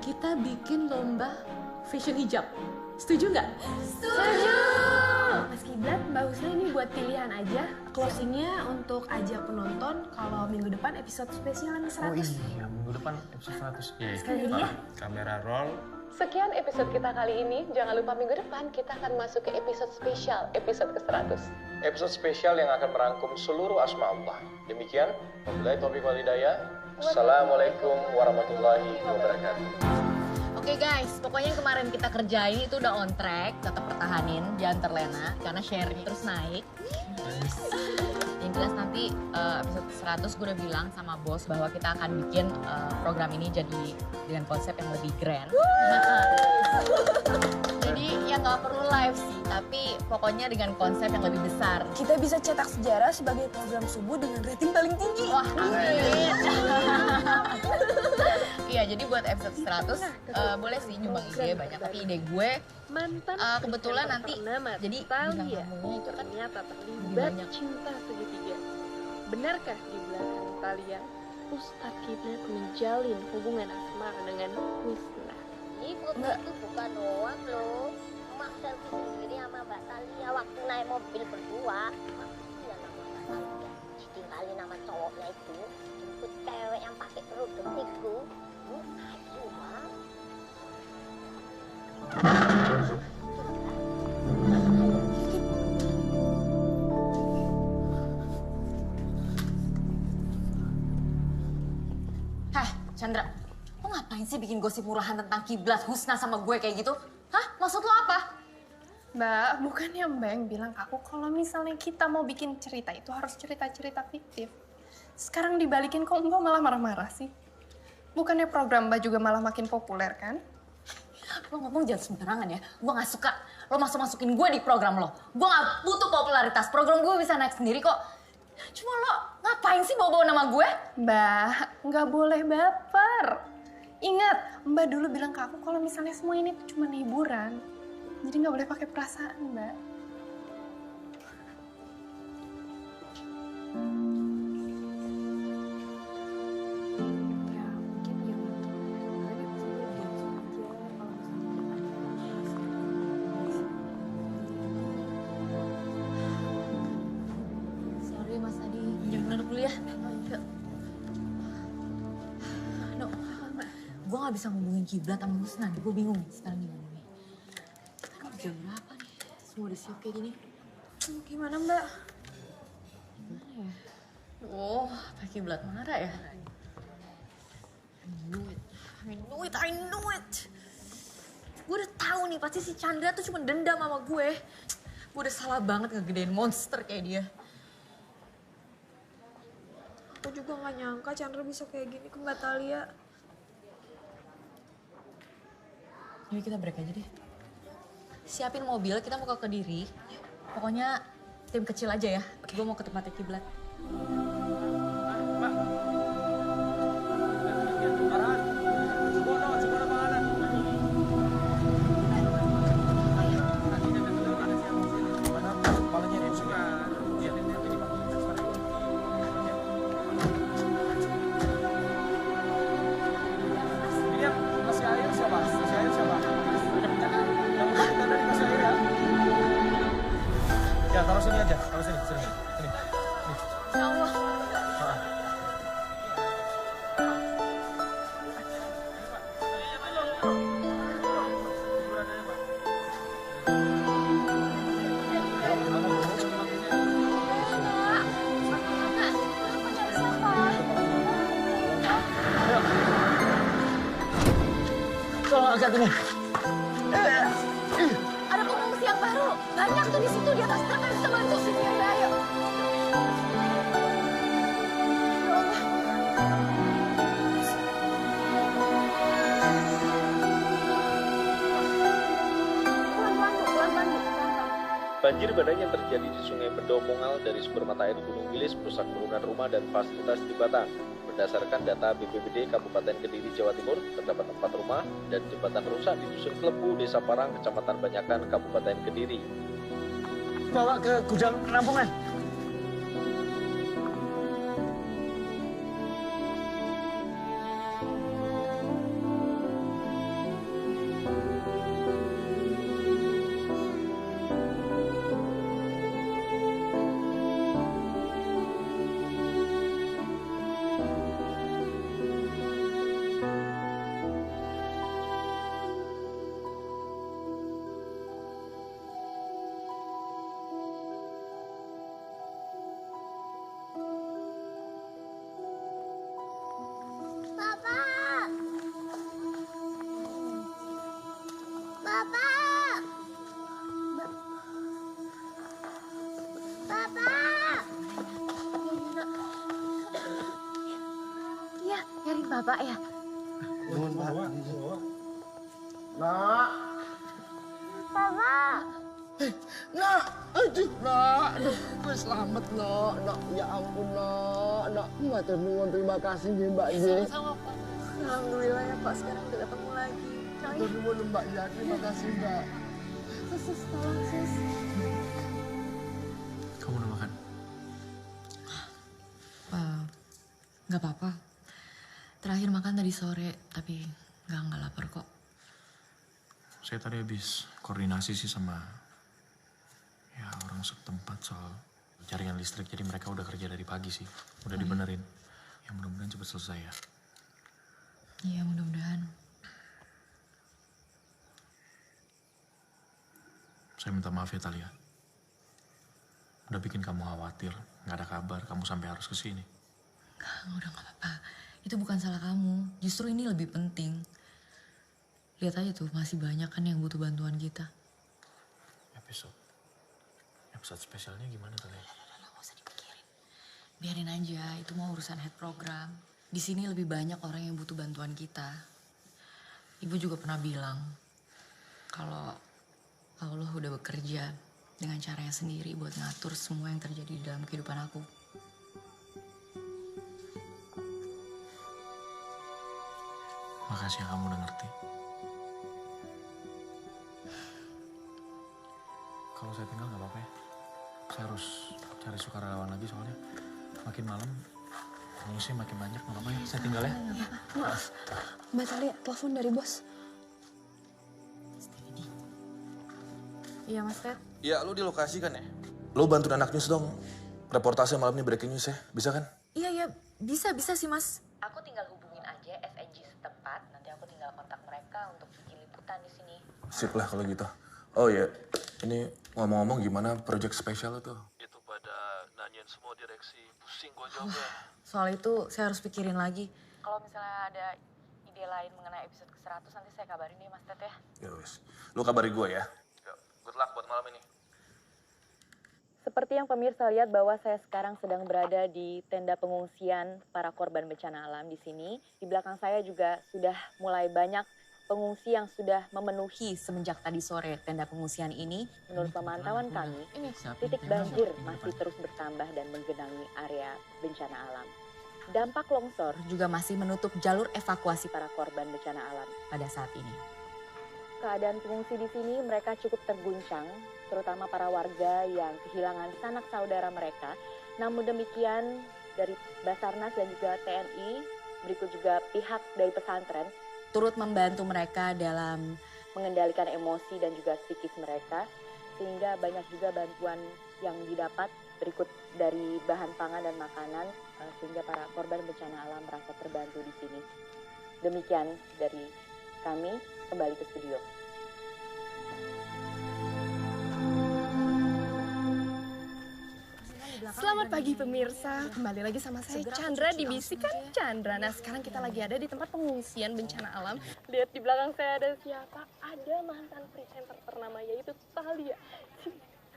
kita bikin lomba fashion hijab? Setuju nggak? Setuju! Mas Kiblat, Mbak Husna ini buat pilihan aja. Closingnya untuk ajak penonton kalau minggu depan episode spesial yang 100. Oh iya, minggu depan episode 100. Ya, Sekali lagi ya. Kamera roll. Sekian episode kita kali ini. Jangan lupa minggu depan kita akan masuk ke episode spesial, episode ke-100. Episode spesial yang akan merangkum seluruh asma Allah. Demikian, wabillahi taufiq wal hidayah. Assalamualaikum warahmatullahi wabarakatuh. Oke guys, pokoknya yang kemarin kita kerjain itu udah on track, tetap pertahanin, jangan terlena karena share-nya terus naik. Yang jelas nanti episode 100 gue udah bilang sama bos bahwa kita akan bikin program ini jadi dengan konsep yang lebih grand. Jadi ya nggak perlu live sih, tapi pokoknya dengan konsep yang lebih besar. Kita bisa cetak sejarah sebagai program subuh dengan rating paling tinggi. Wah, amin. Iya, jadi buat episode 100 boleh sih nyumbang ide banyak, tapi ide gue kebetulan nanti jadi Talia itu ternyata terlibat cinta segitiga. Benarkah di belakang Talia Ustadz Kiblat menjalin hubungan asmara dengan Husna? Ibu itu bukan doang loh. Mak selfie sendiri sama Mbak Talia waktu naik mobil berdua. Mak kasihan sama Mbak Talia. Ditinggalin sama cowoknya itu. Jemput cewek yang pakai kerudung itu. Ayo, Mak. Heh, Chandra, lo ngapain sih bikin gosip murahan tentang kiblat Husna sama gue kayak gitu? Hah? Maksud lo apa? Mbak, bukannya Mbak yang bilang ke aku kalau misalnya kita mau bikin cerita itu harus cerita-cerita fiktif. Sekarang dibalikin kok Mbak malah marah-marah sih? Bukannya program Mbak juga malah makin populer kan? Lo ngomong jangan sembarangan ya. Gue gak suka lo masuk-masukin gue di program lo. Gue gak butuh popularitas. Program gue bisa naik sendiri kok. Cuma lo ngapain sih bawa-bawa nama gue? Mbak, nggak boleh baper. Ingat, Mbak dulu bilang ke aku kalau misalnya semua ini tuh cuma hiburan. Jadi nggak boleh pakai perasaan, Mbak. Sorry Mas Adi, jangan dulu ya. Yuk. No, gue gak bisa ngomongin kiblat sama Husna nih. Gue bingung sekarang ngomongnya. Kita kan jam berapa nih? Semua udah siap kayak gini. Gimana Mbak? Gimana ya? Oh, pakai kiblat marah ya? I knew it. Gue udah tahu nih pasti si Chandra tuh cuma dendam sama gue. Gue udah salah banget ngegedein monster kayak dia. Aku juga nggak nyangka Chandra bisa kayak gini ke Mbak Talia. Yuk kita break aja deh. Siapin mobil, kita mau ke Kediri. Pokoknya tim kecil aja ya. Gue mau ke tempatnya kiblat. Ya, taruh sini aja. Taruh sini. Sini. Ya Allah. Tolong angkat ini. Ada pengungsi yang baru. Banyak tuh di situ di atas truk yang bisa bantu. Sini ya, ayo. Banjir bandang yang terjadi di Sungai Pendomongal dari sumber mata air Gunung Wilis merusak bangunan rumah dan fasilitas jembatan. Berdasarkan data BPBD Kabupaten Kediri, Jawa Timur, terdapat 4 rumah dan jembatan rusak di Dusun Klepu, Desa Parang, Kecamatan Banyakan, Kabupaten Kediri. Bawa ke gudang penampungan. Bapak! Bapak! Bapak! Iya, nyariin bapak ya. Nuhun, Pak. Nak! Bapak! Nak, aduh, nak, aduh, gue selamat, nak, ya ampun, nak, matur nuwun, terima kasih nih, Mbak Ye. Sama-sama, Pak. Alhamdulillah ya, Pak, sekarang udah ketemu lagi. Matur nuwun, Mbak Ye, terima kasih, Mbak. Sus, tolong, Sus. Kamu udah makan? Nggak apa-apa. Terakhir makan tadi sore, tapi nggak lapar kok. Saya tadi habis koordinasi sih sama ya orang setempat soal jaringan listrik. Jadi mereka udah kerja dari pagi sih. Udah dibenerin. Ya mudah-mudahan cepat selesai ya. Iya, mudah-mudahan. Saya minta maaf ya Talia. Udah bikin kamu khawatir. Nggak ada kabar kamu sampai harus kesini. Udah gak apa-apa. Itu bukan salah kamu. Justru ini lebih penting. Lihat aja tuh, masih banyak kan yang butuh bantuan kita. Episode spesialnya gimana Talia? Gak usah dipikirin. Biarin aja, itu mau urusan head program. Di sini lebih banyak orang yang butuh bantuan kita. Ibu juga pernah bilang kalau Allah udah bekerja dengan caranya sendiri buat ngatur semua yang terjadi di dalam kehidupan aku. Makasih ya kamu udah ngerti. Kalau saya tinggal nggak apa-apa ya. Saya harus cari sukarelawan lagi soalnya makin malam pengungsi makin banyak. Nggak apa-apa ya, saya tinggal ya. Maaf, Mbak Talia, telepon dari bos. Iya Mas Ted. Iya, lu di lokasi kan ya? Lu bantuin anak news dong. Reportase malam ini breaking news ya, bisa kan? Iya, bisa sih Mas. Aku tinggal hubungin aja SNG setempat, nanti aku tinggal kontak mereka untuk bikin liputan di sini. Sip lah kalau gitu. Oh iya, ini ngomong-ngomong gimana project spesial itu? Itu pada nanyain semua direksi, pusing gua jawabnya. Soal itu saya harus pikirin lagi. Kalau misalnya ada ide lain mengenai episode ke-100, nanti saya kabarin deh Mas Ted ya. Ya wes, lu kabari gua ya. Good luck buat malam ini. Seperti yang pemirsa lihat bahwa saya sekarang sedang berada di tenda pengungsian para korban bencana alam di sini. Di belakang saya juga sudah mulai banyak pengungsi yang sudah memenuhi semenjak tadi sore tenda pengungsian ini. Menurut pemantauan kami, titik banjir masih terus bertambah dan menggenangi area bencana alam. Dampak longsor juga masih menutup jalur evakuasi para korban bencana alam pada saat ini. Keadaan pengungsi di sini mereka cukup terguncang, terutama para warga yang kehilangan sanak saudara mereka. Namun demikian dari Basarnas dan juga TNI, berikut juga pihak dari pesantren, turut membantu mereka dalam mengendalikan emosi dan juga psikis mereka, sehingga banyak juga bantuan yang didapat berikut dari bahan pangan dan makanan, sehingga para korban bencana alam merasa terbantu di sini. Demikian dari kami, kembali ke studio. Selamat pagi pemirsa, kembali lagi sama saya Chandra di Bisikan Chandra. Nah sekarang kita lagi ada di tempat pengungsian bencana alam. Lihat di belakang saya ada siapa? Ada mantan presenter ternama yaitu Talia.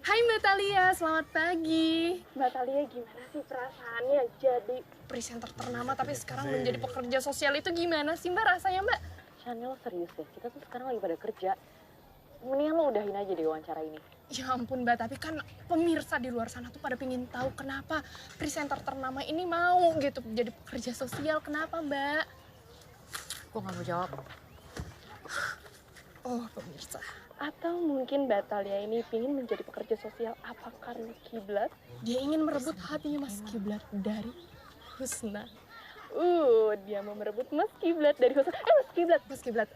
Hai Mbak Talia, selamat pagi. Mbak Talia gimana sih perasaannya jadi presenter ternama tapi sekarang menjadi pekerja sosial itu gimana sih Mbak rasanya Mbak? Chanel serius deh, kita tuh sekarang lagi pada kerja. Mendingan lo udahin aja deh wawancara ini. Ya ampun Mbak, tapi kan pemirsa di luar sana tuh pada pengen tahu kenapa presenter ternama ini mau gitu jadi pekerja sosial. Kenapa Mbak? Gue gak mau jawab. Oh pemirsa. Atau mungkin Mbak Talia ini ingin menjadi pekerja sosial apa karena Kiblat? Dia ingin merebut hatinya Mas Kiblat dari Husna. Dia mau merebut Mas Kiblat dari Husna. Mas Kiblat,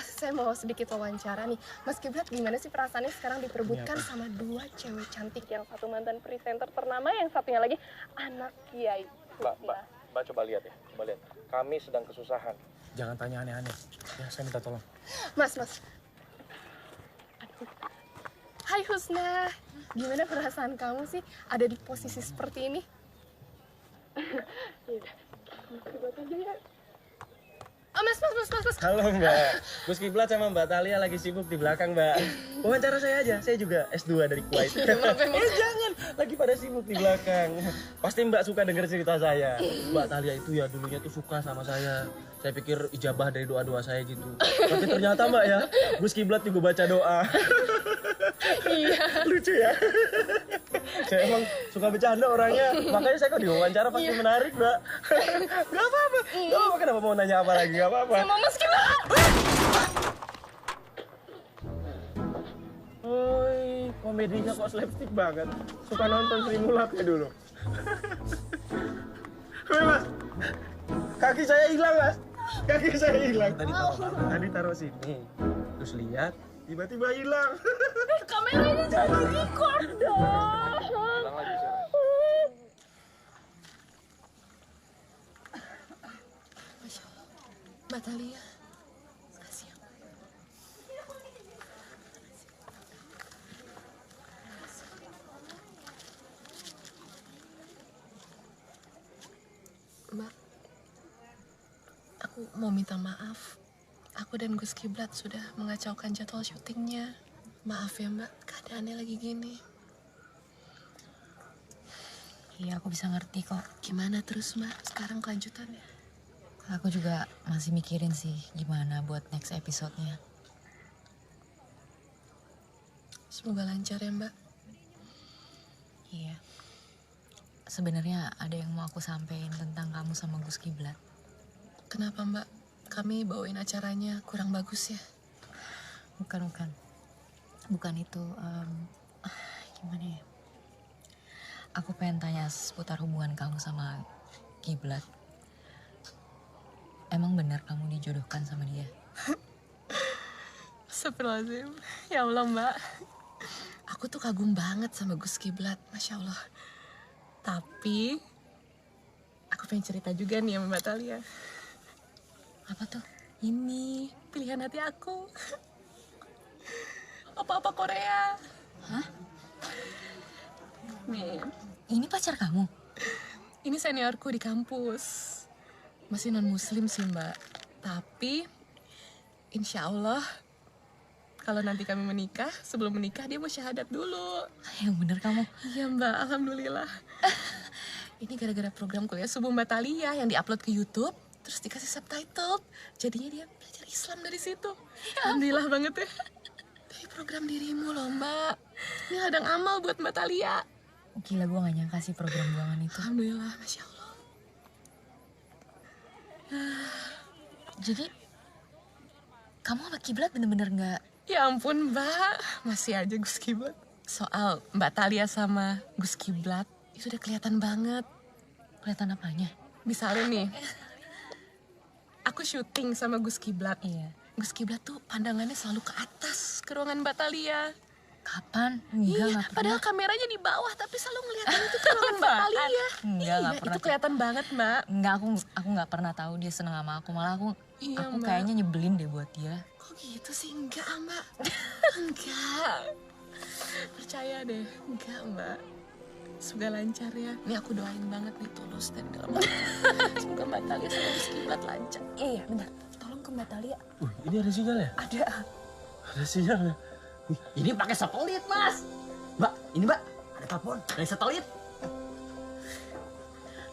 saya mau sedikit wawancara nih. Mas Kiblat, gimana sih perasaannya sekarang diperebutkan sama dua cewek cantik, yang satu mantan presenter ternama, yang satunya lagi anak Kiai. Mbak coba lihat ya, coba lihat. Kami sedang kesusahan. Jangan tanya aneh-aneh. Ya, saya minta tolong. Mas. Hai Husna, gimana perasaan kamu sih ada di posisi seperti ini? Mas. Halo Mbak, Gus Kiblat sama Mbak Talia lagi sibuk di belakang Mbak. Wawancara saya aja, saya juga S2 dari Kuwait. Jangan, lagi pada sibuk di belakang. Pasti Mbak suka denger cerita saya. Mbak Talia itu ya dulunya tuh suka sama saya. Saya pikir ijabah dari doa-doa saya gitu. Tapi ternyata Mbak ya, Gus Kiblat juga baca doa. Iya. Lucu ya. Saya emang suka bercanda orangnya, makanya saya kok diwawancara pasti menarik Mbak. Gak apa-apa, kenapa mau nanya apa lagi, gak apa-apa. Sama Mas Kiblat. Woi, komedinya kok slapstick banget. Suka nonton Sri Mulat ya dulu. Woi Mas, kaki saya hilang Mas. Kaki saya hilang. Tadi taruh sini, terus lihat tiba-tiba hilang. Kameranya jangan record dong. Ulang lagi, Sarah. Masya Allah, Mbak Thalia. Kasih ya. Mbak, aku mau minta maaf. Aku dan Gus Kiblat sudah mengacaukan jadwal syutingnya. Maaf ya Mbak, keadaannya lagi gini. Iya, aku bisa ngerti kok. Gimana terus Mbak, sekarang kelanjutannya? Aku juga masih mikirin sih gimana buat next episode-nya. Semoga lancar ya Mbak. Iya. Sebenarnya ada yang mau aku sampein tentang kamu sama Gus Kiblat. Kenapa Mbak? Kami bawain acaranya kurang bagus ya? Bukan. Bukan itu. Gimana ya? Aku pengen tanya seputar hubungan kamu sama Kiblat. Emang benar kamu dijodohkan sama dia? Astagfirullahaladzim. Ya Allah Mbak. Aku tuh kagum banget sama Gus Kiblat. Masya Allah. Tapi aku pengen cerita juga nih sama Mbak Thalia. Apa tuh? Ini pilihan hati aku. Apa-apa Korea. Hah? Nih. Ini pacar kamu? Ini seniorku di kampus. Masih non-muslim sih Mbak. Tapi insya Allah kalau nanti kami menikah, sebelum menikah dia mau syahadat dulu. Yang bener kamu? Iya Mbak, alhamdulillah. Ini gara-gara program kuliah subuh Mbak Thalia yang diupload ke YouTube. Terus dikasih subtitle, jadinya dia belajar Islam dari situ. Alhamdulillah banget ya. Dari program dirimu loh Mbak. Ini ladang amal buat Mbak Thalia. Gila, gue gak nyangka sih program buangan itu. Alhamdulillah, Masya Allah. Jadi, kamu sama Kiblat bener-bener gak... Ya ampun Mbak, masih aja Gus Kiblat. Soal Mbak Thalia sama Gus Kiblat, itu udah kelihatan banget. Kelihatan apanya? Misalnya nih, aku syuting sama Gus Kiblat. Iya. Gus Kiblat tuh pandangannya selalu ke atas, ke ruangan Mbak Thalia. Kapan? Iya, padahal kameranya di bawah, tapi selalu ngeliatin itu ke ruangan Mbak Thalia. Enggak, gak pernah. Itu kelihatan banget Mbak. Enggak, aku gak pernah tahu dia seneng sama aku. Malah aku Mbak. kayaknya nyebelin deh buat dia. Kok gitu sih? Enggak Mbak. Enggak. Percaya deh, enggak Mbak. Semoga lancar ya. Ini aku doain banget nih, tulus dari dalam hati. Semoga Mbak Thalia sama Gus Kiblat lancar. Iya, bentar. Tolong ke Mbak Thalia. Ini ada sinyal ya? Ada. Ada sinyal ya? Ini pakai satelit, Mas. Mbak, ini Mbak, ada telepon dari satelit.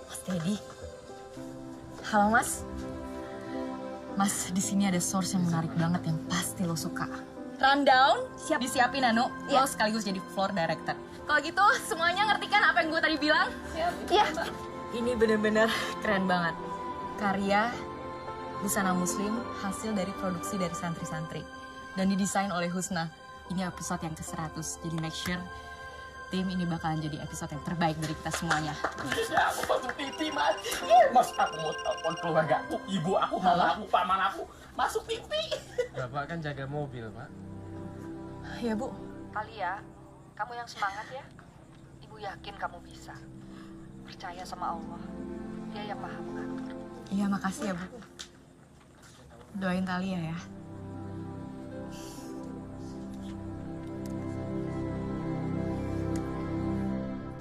Mas Teddy. Halo Mas. Mas, di sini ada source yang menarik banget yang pasti lo suka. Rundown, disiapin Anu. Lo sekaligus jadi floor director. Kalau gitu semuanya ngerti kan apa yang gue tadi bilang? Iya. Ini bener-bener keren banget. Karya busana muslim hasil dari produksi dari santri-santri. Dan didesain oleh Husna. Ini episode yang ke-100. Jadi make sure tim ini bakalan jadi episode yang terbaik dari kita semuanya. Aku masuk TV, Mas. Mas, aku mau telepon keluarga aku, ibu aku, mama aku, paman aku. Masuk TV. Bapak kan jaga mobil, Pak. Ya, Bu. Thalia, kamu yang semangat ya. Ibu yakin kamu bisa. Percaya sama Allah. Dia yang maha mengatur. Iya, makasih ya, Bu. Doain Thalia ya.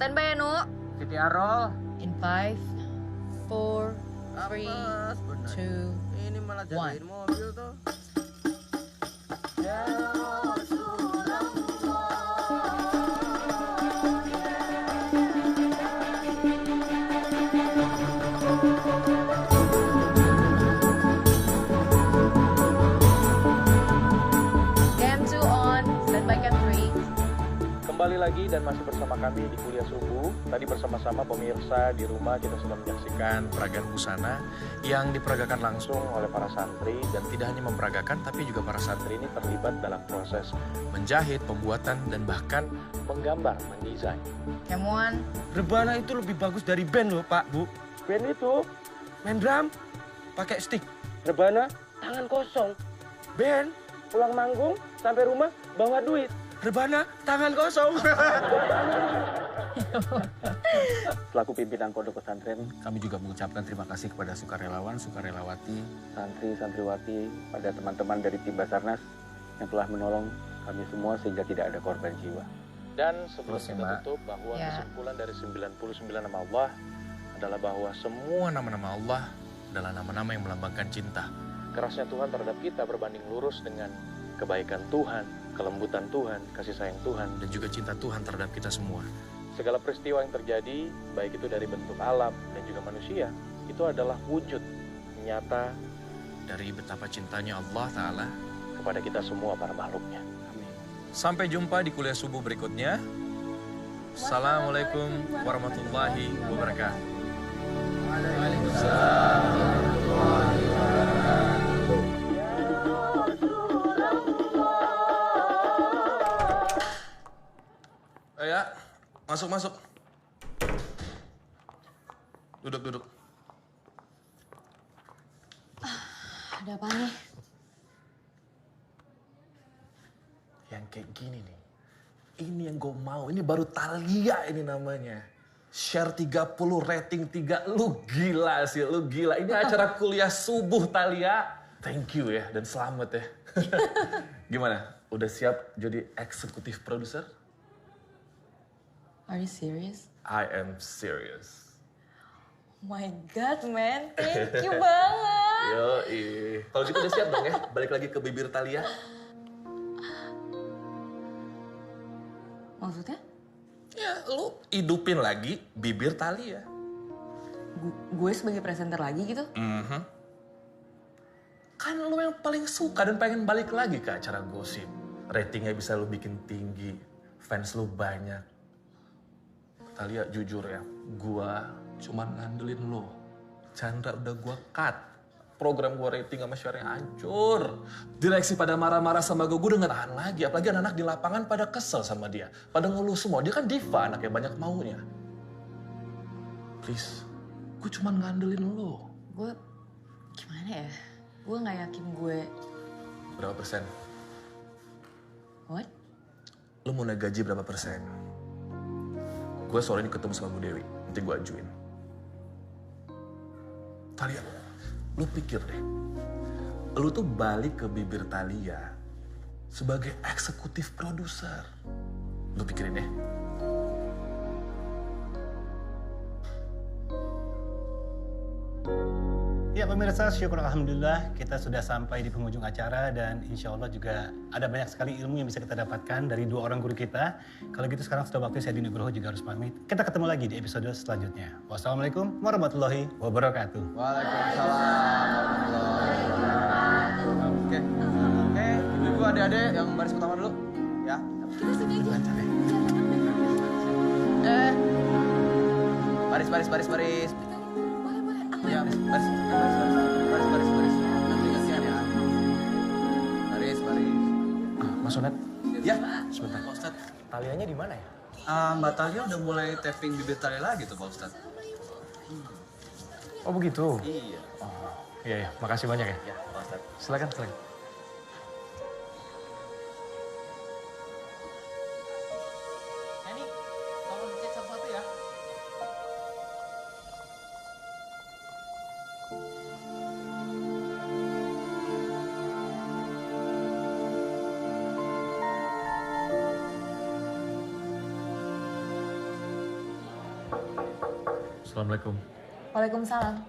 Standby Anu. VTR roll. In 5, 4, 3, 2, Ini malah jagain mobil tuh. Cam 2 on, standby cam 3. Kembali lagi dan masih bersama kami di Kuliah Subuh. Tadi bersama-sama pemirsa di rumah kita sudah menyaksikan peragaan busana yang diperagakan langsung oleh para santri. Dan tidak hanya memperagakan, tapi juga para santri ini terlibat dalam proses menjahit, pembuatan, dan bahkan menggambar, mendesain. Cam 1. Rebana itu lebih bagus dari band loh, Pak, Bu. Band itu main drum, pakai stick. Rebana, tangan kosong. Band, pulang manggung, sampai rumah bawa duit. Rebana, tangan kosong. Selaku pimpinan Pondok Pesantren, kami juga mengucapkan terima kasih kepada sukarelawan, sukarelawati, santri, santriwati, pada teman-teman dari tim Basarnas yang telah menolong kami semua sehingga tidak ada korban jiwa. Dan sebelum kita tutup bahwa kesimpulan dari 99 nama Allah adalah bahwa semua nama-nama Allah adalah nama-nama yang melambangkan cinta. Kerasnya Tuhan terhadap kita berbanding lurus dengan kebaikan Tuhan, kelembutan Tuhan, kasih sayang Tuhan, dan juga cinta Tuhan terhadap kita semua. Segala peristiwa yang terjadi, baik itu dari bentuk alam dan juga manusia, itu adalah wujud nyata dari betapa cintanya Allah Ta'ala kepada kita semua para makhluknya. Amin. Sampai jumpa di kuliah subuh berikutnya. Assalamualaikum warahmatullahi wabarakatuh. Waalaikumsalam warahmatullahi wabarakatuh. Ya, masuk. Duduk. Ada apa nih? Yang kayak gini nih, ini yang gue mau. Ini baru Thalia ini namanya. Share 30, rating 3. Lu gila sih, lu gila. Ini acara kuliah subuh Thalia. Thank you ya, dan selamat ya. Gimana? Udah siap jadi eksekutif produser? Are you serious? I am serious. Oh my God, man. Thank you banget. Yoi. Kalau gitu udah siap dong ya, balik lagi ke bibir Thalia. Maksudnya? Ya, lu hidupin lagi bibir Thalia. Gue sebagai presenter lagi gitu? Kan lu yang paling suka dan pengen balik lagi ke acara gosip. Ratingnya bisa lu bikin tinggi, fans lu banyak. Thalia jujur ya, gua cuman ngandelin lo. Chandra udah gua cut. Program gua rating sama share-nya hancur. Direksi pada marah-marah sama gua udah gak tahan lagi. Apalagi anak-anak di lapangan pada kesel sama dia. Pada ngeluh semua, dia kan diva, anaknya banyak maunya. Please, gue cuman ngandelin lo. Gue, gimana ya? Gue gak yakin gue... Berapa persen? What? Lo mau naik gaji berapa persen? Gue sore ini ketemu sama Bu Dewi, nanti gue ajuin. Thalia, lu pikir deh, lu tuh balik ke bibir Thalia sebagai eksekutif produser. Lu pikirin ya. Ya pemirsa, syukur alhamdulillah kita sudah sampai di penghujung acara dan insya Allah juga ada banyak sekali ilmu yang bisa kita dapatkan dari dua orang guru kita. Kalau gitu sekarang sudah waktu saya Dini Nugroho juga harus pamit. Kita ketemu lagi di episode selanjutnya. Wassalamualaikum warahmatullahi wabarakatuh. Waalaikumsalam warahmatullahi wabarakatuh. Oke, ibu-ibu adik-adik yang baris pertama dulu, ya. Kita sini aja. Baris. Ya, baris. Mas Onet. Ya, sebentar. Pak Ustadz. Thalianya di mana ya? Mbak Thalia udah mulai tapping bibir Thalia lagi tuh Pak Ustadz. Oh begitu? Iya. Oh, iya, makasih banyak ya. Ya, Pak Ustadz. Silakan. Ini tolong dicek satu-satu ya. Assalamualaikum. Waalaikumsalam.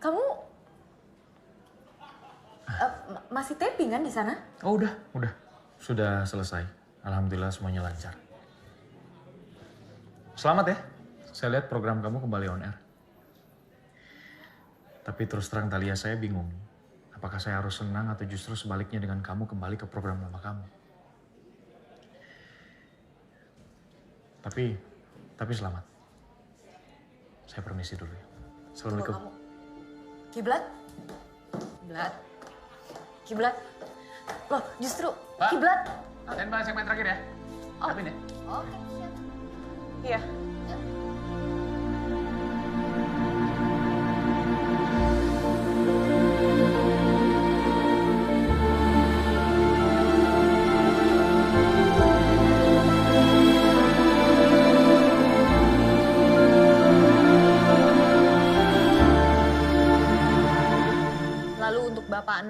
Kamu masih taping kan di sana? Oh udah. Sudah selesai. Alhamdulillah semuanya lancar. Selamat ya. Saya lihat program kamu kembali on air. Tapi terus terang Thalia, saya bingung. Apakah saya harus senang atau justru sebaliknya dengan kamu kembali ke program lama kamu? Tapi selamat. Saya permisi dulu ya. Assalamualaikum. Kiblat? Loh, justru Pak. kiblat. Standby segmen terakhir ya. Oh. Siapin ya. Oke, siap. Iya.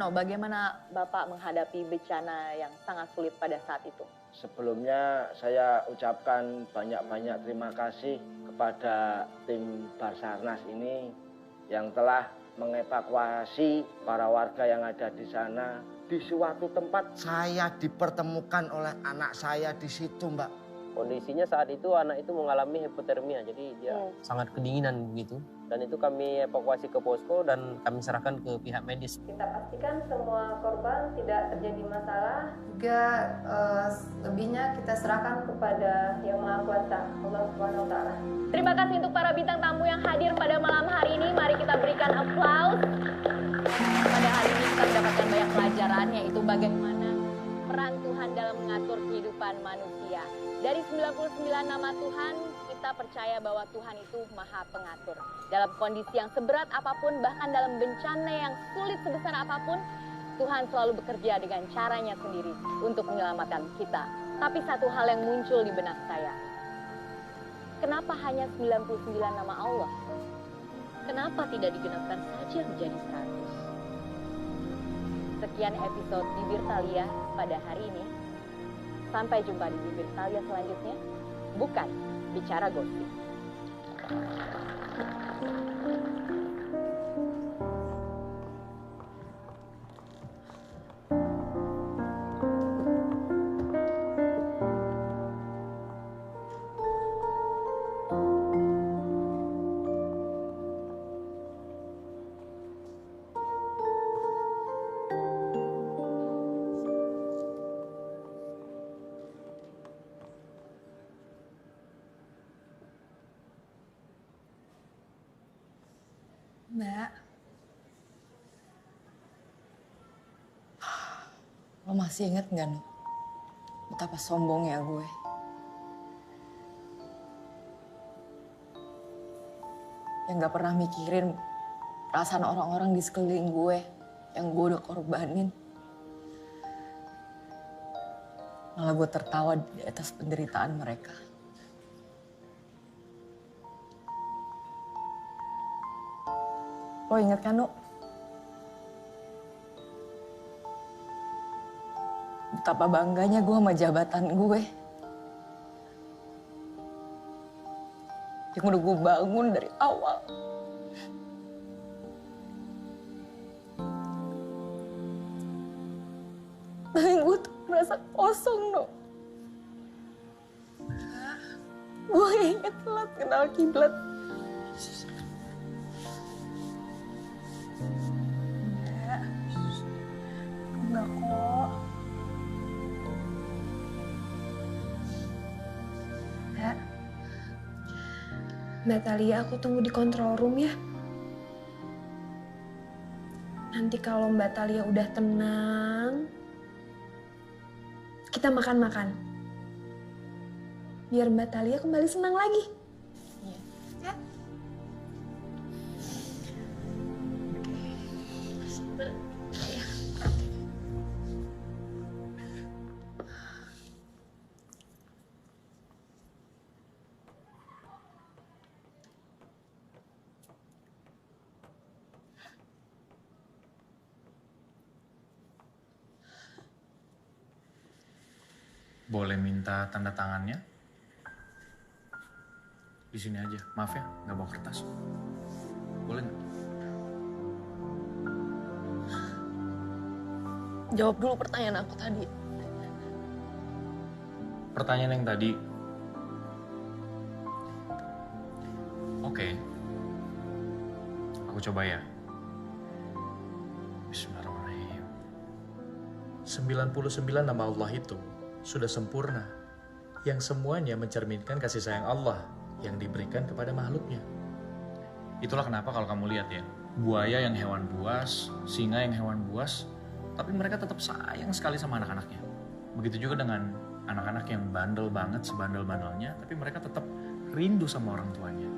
Nano, bagaimana Bapak menghadapi bencana yang sangat sulit pada saat itu? Sebelumnya saya ucapkan banyak-banyak terima kasih kepada tim Basarnas ini yang telah mengevakuasi para warga yang ada di sana. Di suatu tempat saya dipertemukan oleh anak saya di situ, Mbak. Kondisinya saat itu anak itu mengalami hipotermia, jadi dia sangat kedinginan begitu. Dan itu kami evakuasi ke posko dan kami serahkan ke pihak medis. Kita pastikan semua korban tidak terjadi masalah. Juga lebihnya kita serahkan kepada Yang Maha Kuasa, Allah Subhanahu wa Ta'ala. Terima kasih untuk para bintang tamu yang hadir pada malam hari ini. Mari kita berikan aplaus. Pada hari ini kita mendapatkan banyak pelajaran, yaitu bagaimana peran Tuhan dalam mengatur kehidupan manusia. Dari 99 nama Tuhan, kita percaya bahwa Tuhan itu Maha Pengatur. Dalam kondisi yang seberat apapun, bahkan dalam bencana yang sulit sebesar apapun, Tuhan selalu bekerja dengan caranya sendiri untuk menyelamatkan kita. Tapi satu hal yang muncul di benak saya, kenapa hanya 99 nama Allah? Kenapa tidak digenapkan saja menjadi 100? Sekian episode Bibir Thalia pada hari ini. Sampai jumpa di Bibir Thalia selanjutnya. Bukan bicara gosip. Mbak, Lo masih inget gak, Nu? Betapa sombongnya gue. Yang gak pernah mikirin perasaan orang-orang di sekeliling gue yang gue udah korbanin. Malah gue tertawa di atas penderitaan mereka. Lo inget kan, Nu? Betapa bangganya gue sama jabatan gue. Yang udah gue bangun dari awal. Tapi gue tuh merasa kosong, Nu. Gue inget telat kenal kiblat. enggak kok. Mbak Thalia, aku tunggu di control room ya. Nanti kalau Mbak Thalia udah tenang, kita makan-makan. Biar Mbak Thalia kembali senang lagi. Ya. Boleh minta tanda tangannya? Di sini aja. Maaf ya, nggak bawa kertas. Boleh nggak? Jawab dulu pertanyaan aku tadi. Pertanyaan yang tadi. Oke. Aku coba ya. Bismillahirrahmanirrahim. 99 nama Allah itu sudah sempurna, yang semuanya mencerminkan kasih sayang Allah yang diberikan kepada makhluknya. Itulah kenapa kalau kamu lihat ya, buaya yang hewan buas, singa yang hewan buas, tapi mereka tetap sayang sekali sama anak-anaknya. Begitu juga dengan anak-anak yang bandel banget, sebandel-bandelnya, tapi mereka tetap rindu sama orang tuanya.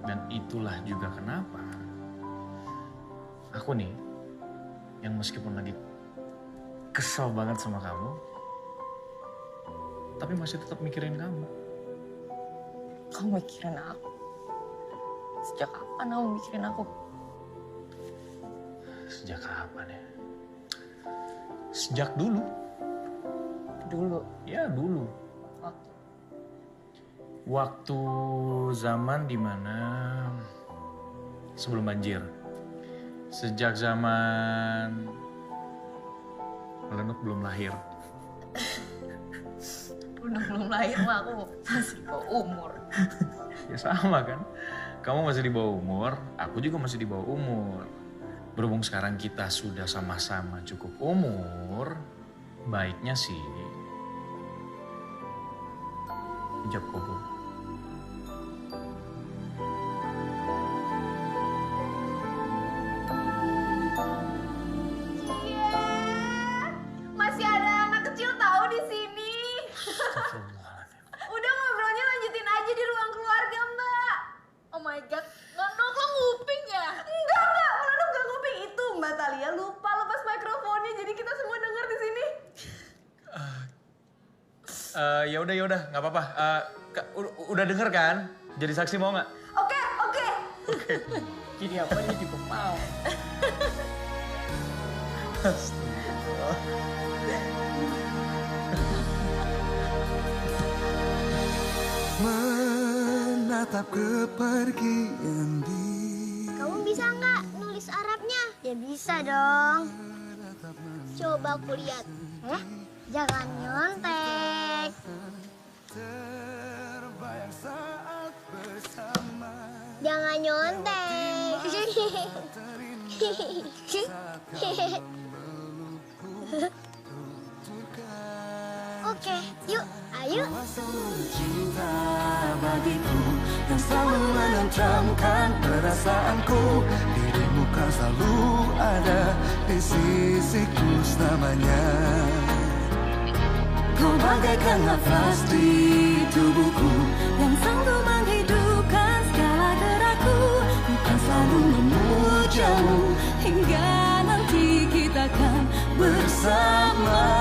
Dan itulah juga kenapa aku nih, yang meskipun lagi kesel banget sama kamu, tapi masih tetap mikirin kamu. Kamu mikirin aku? Sejak kapan kamu mikirin aku? Sejak kapan ya? Sejak dulu. Dulu? Ya dulu. Waktu zaman dimana sebelum banjir. Sejak zaman Melenuk belum lahir. Belum lahir mah aku masih di bawah umur. Ya sama kan. Kamu masih di bawah umur, aku juga masih di bawah umur. Berhubung sekarang kita sudah sama-sama cukup umur, baiknya sih ijab kabul. Masih ada anak kecil tahu di sini. Udah ngobrolnya lanjutin aja di ruang keluarga, Mbak. Oh my god, Lenuk lo nguping ya? Enggak, Lenuk gak nguping itu. Mbak Talia lupa lepas mikrofonnya, jadi kita semua denger di sini. Ya udah, nggak apa-apa. Udah denger kan? Jadi saksi mau nggak? Oke. Jadi apa nih juga mau? Menatap kepergian Kamu bisa nggak nulis Arabnya? Ya bisa dong. Coba aku lihat. Jangan nyontek. Jangan nyontek. Oke, yuk, ayo. Cinta bagiku yang selalu menentramkan perasaanku. Dirimu kan selalu ada di sisiku selamanya. Kau bagaikan nafas di tubuhku yang sanggup menghidupkan segala gerakku. Bukan selalu memujamu hingga nanti kita kan bersama.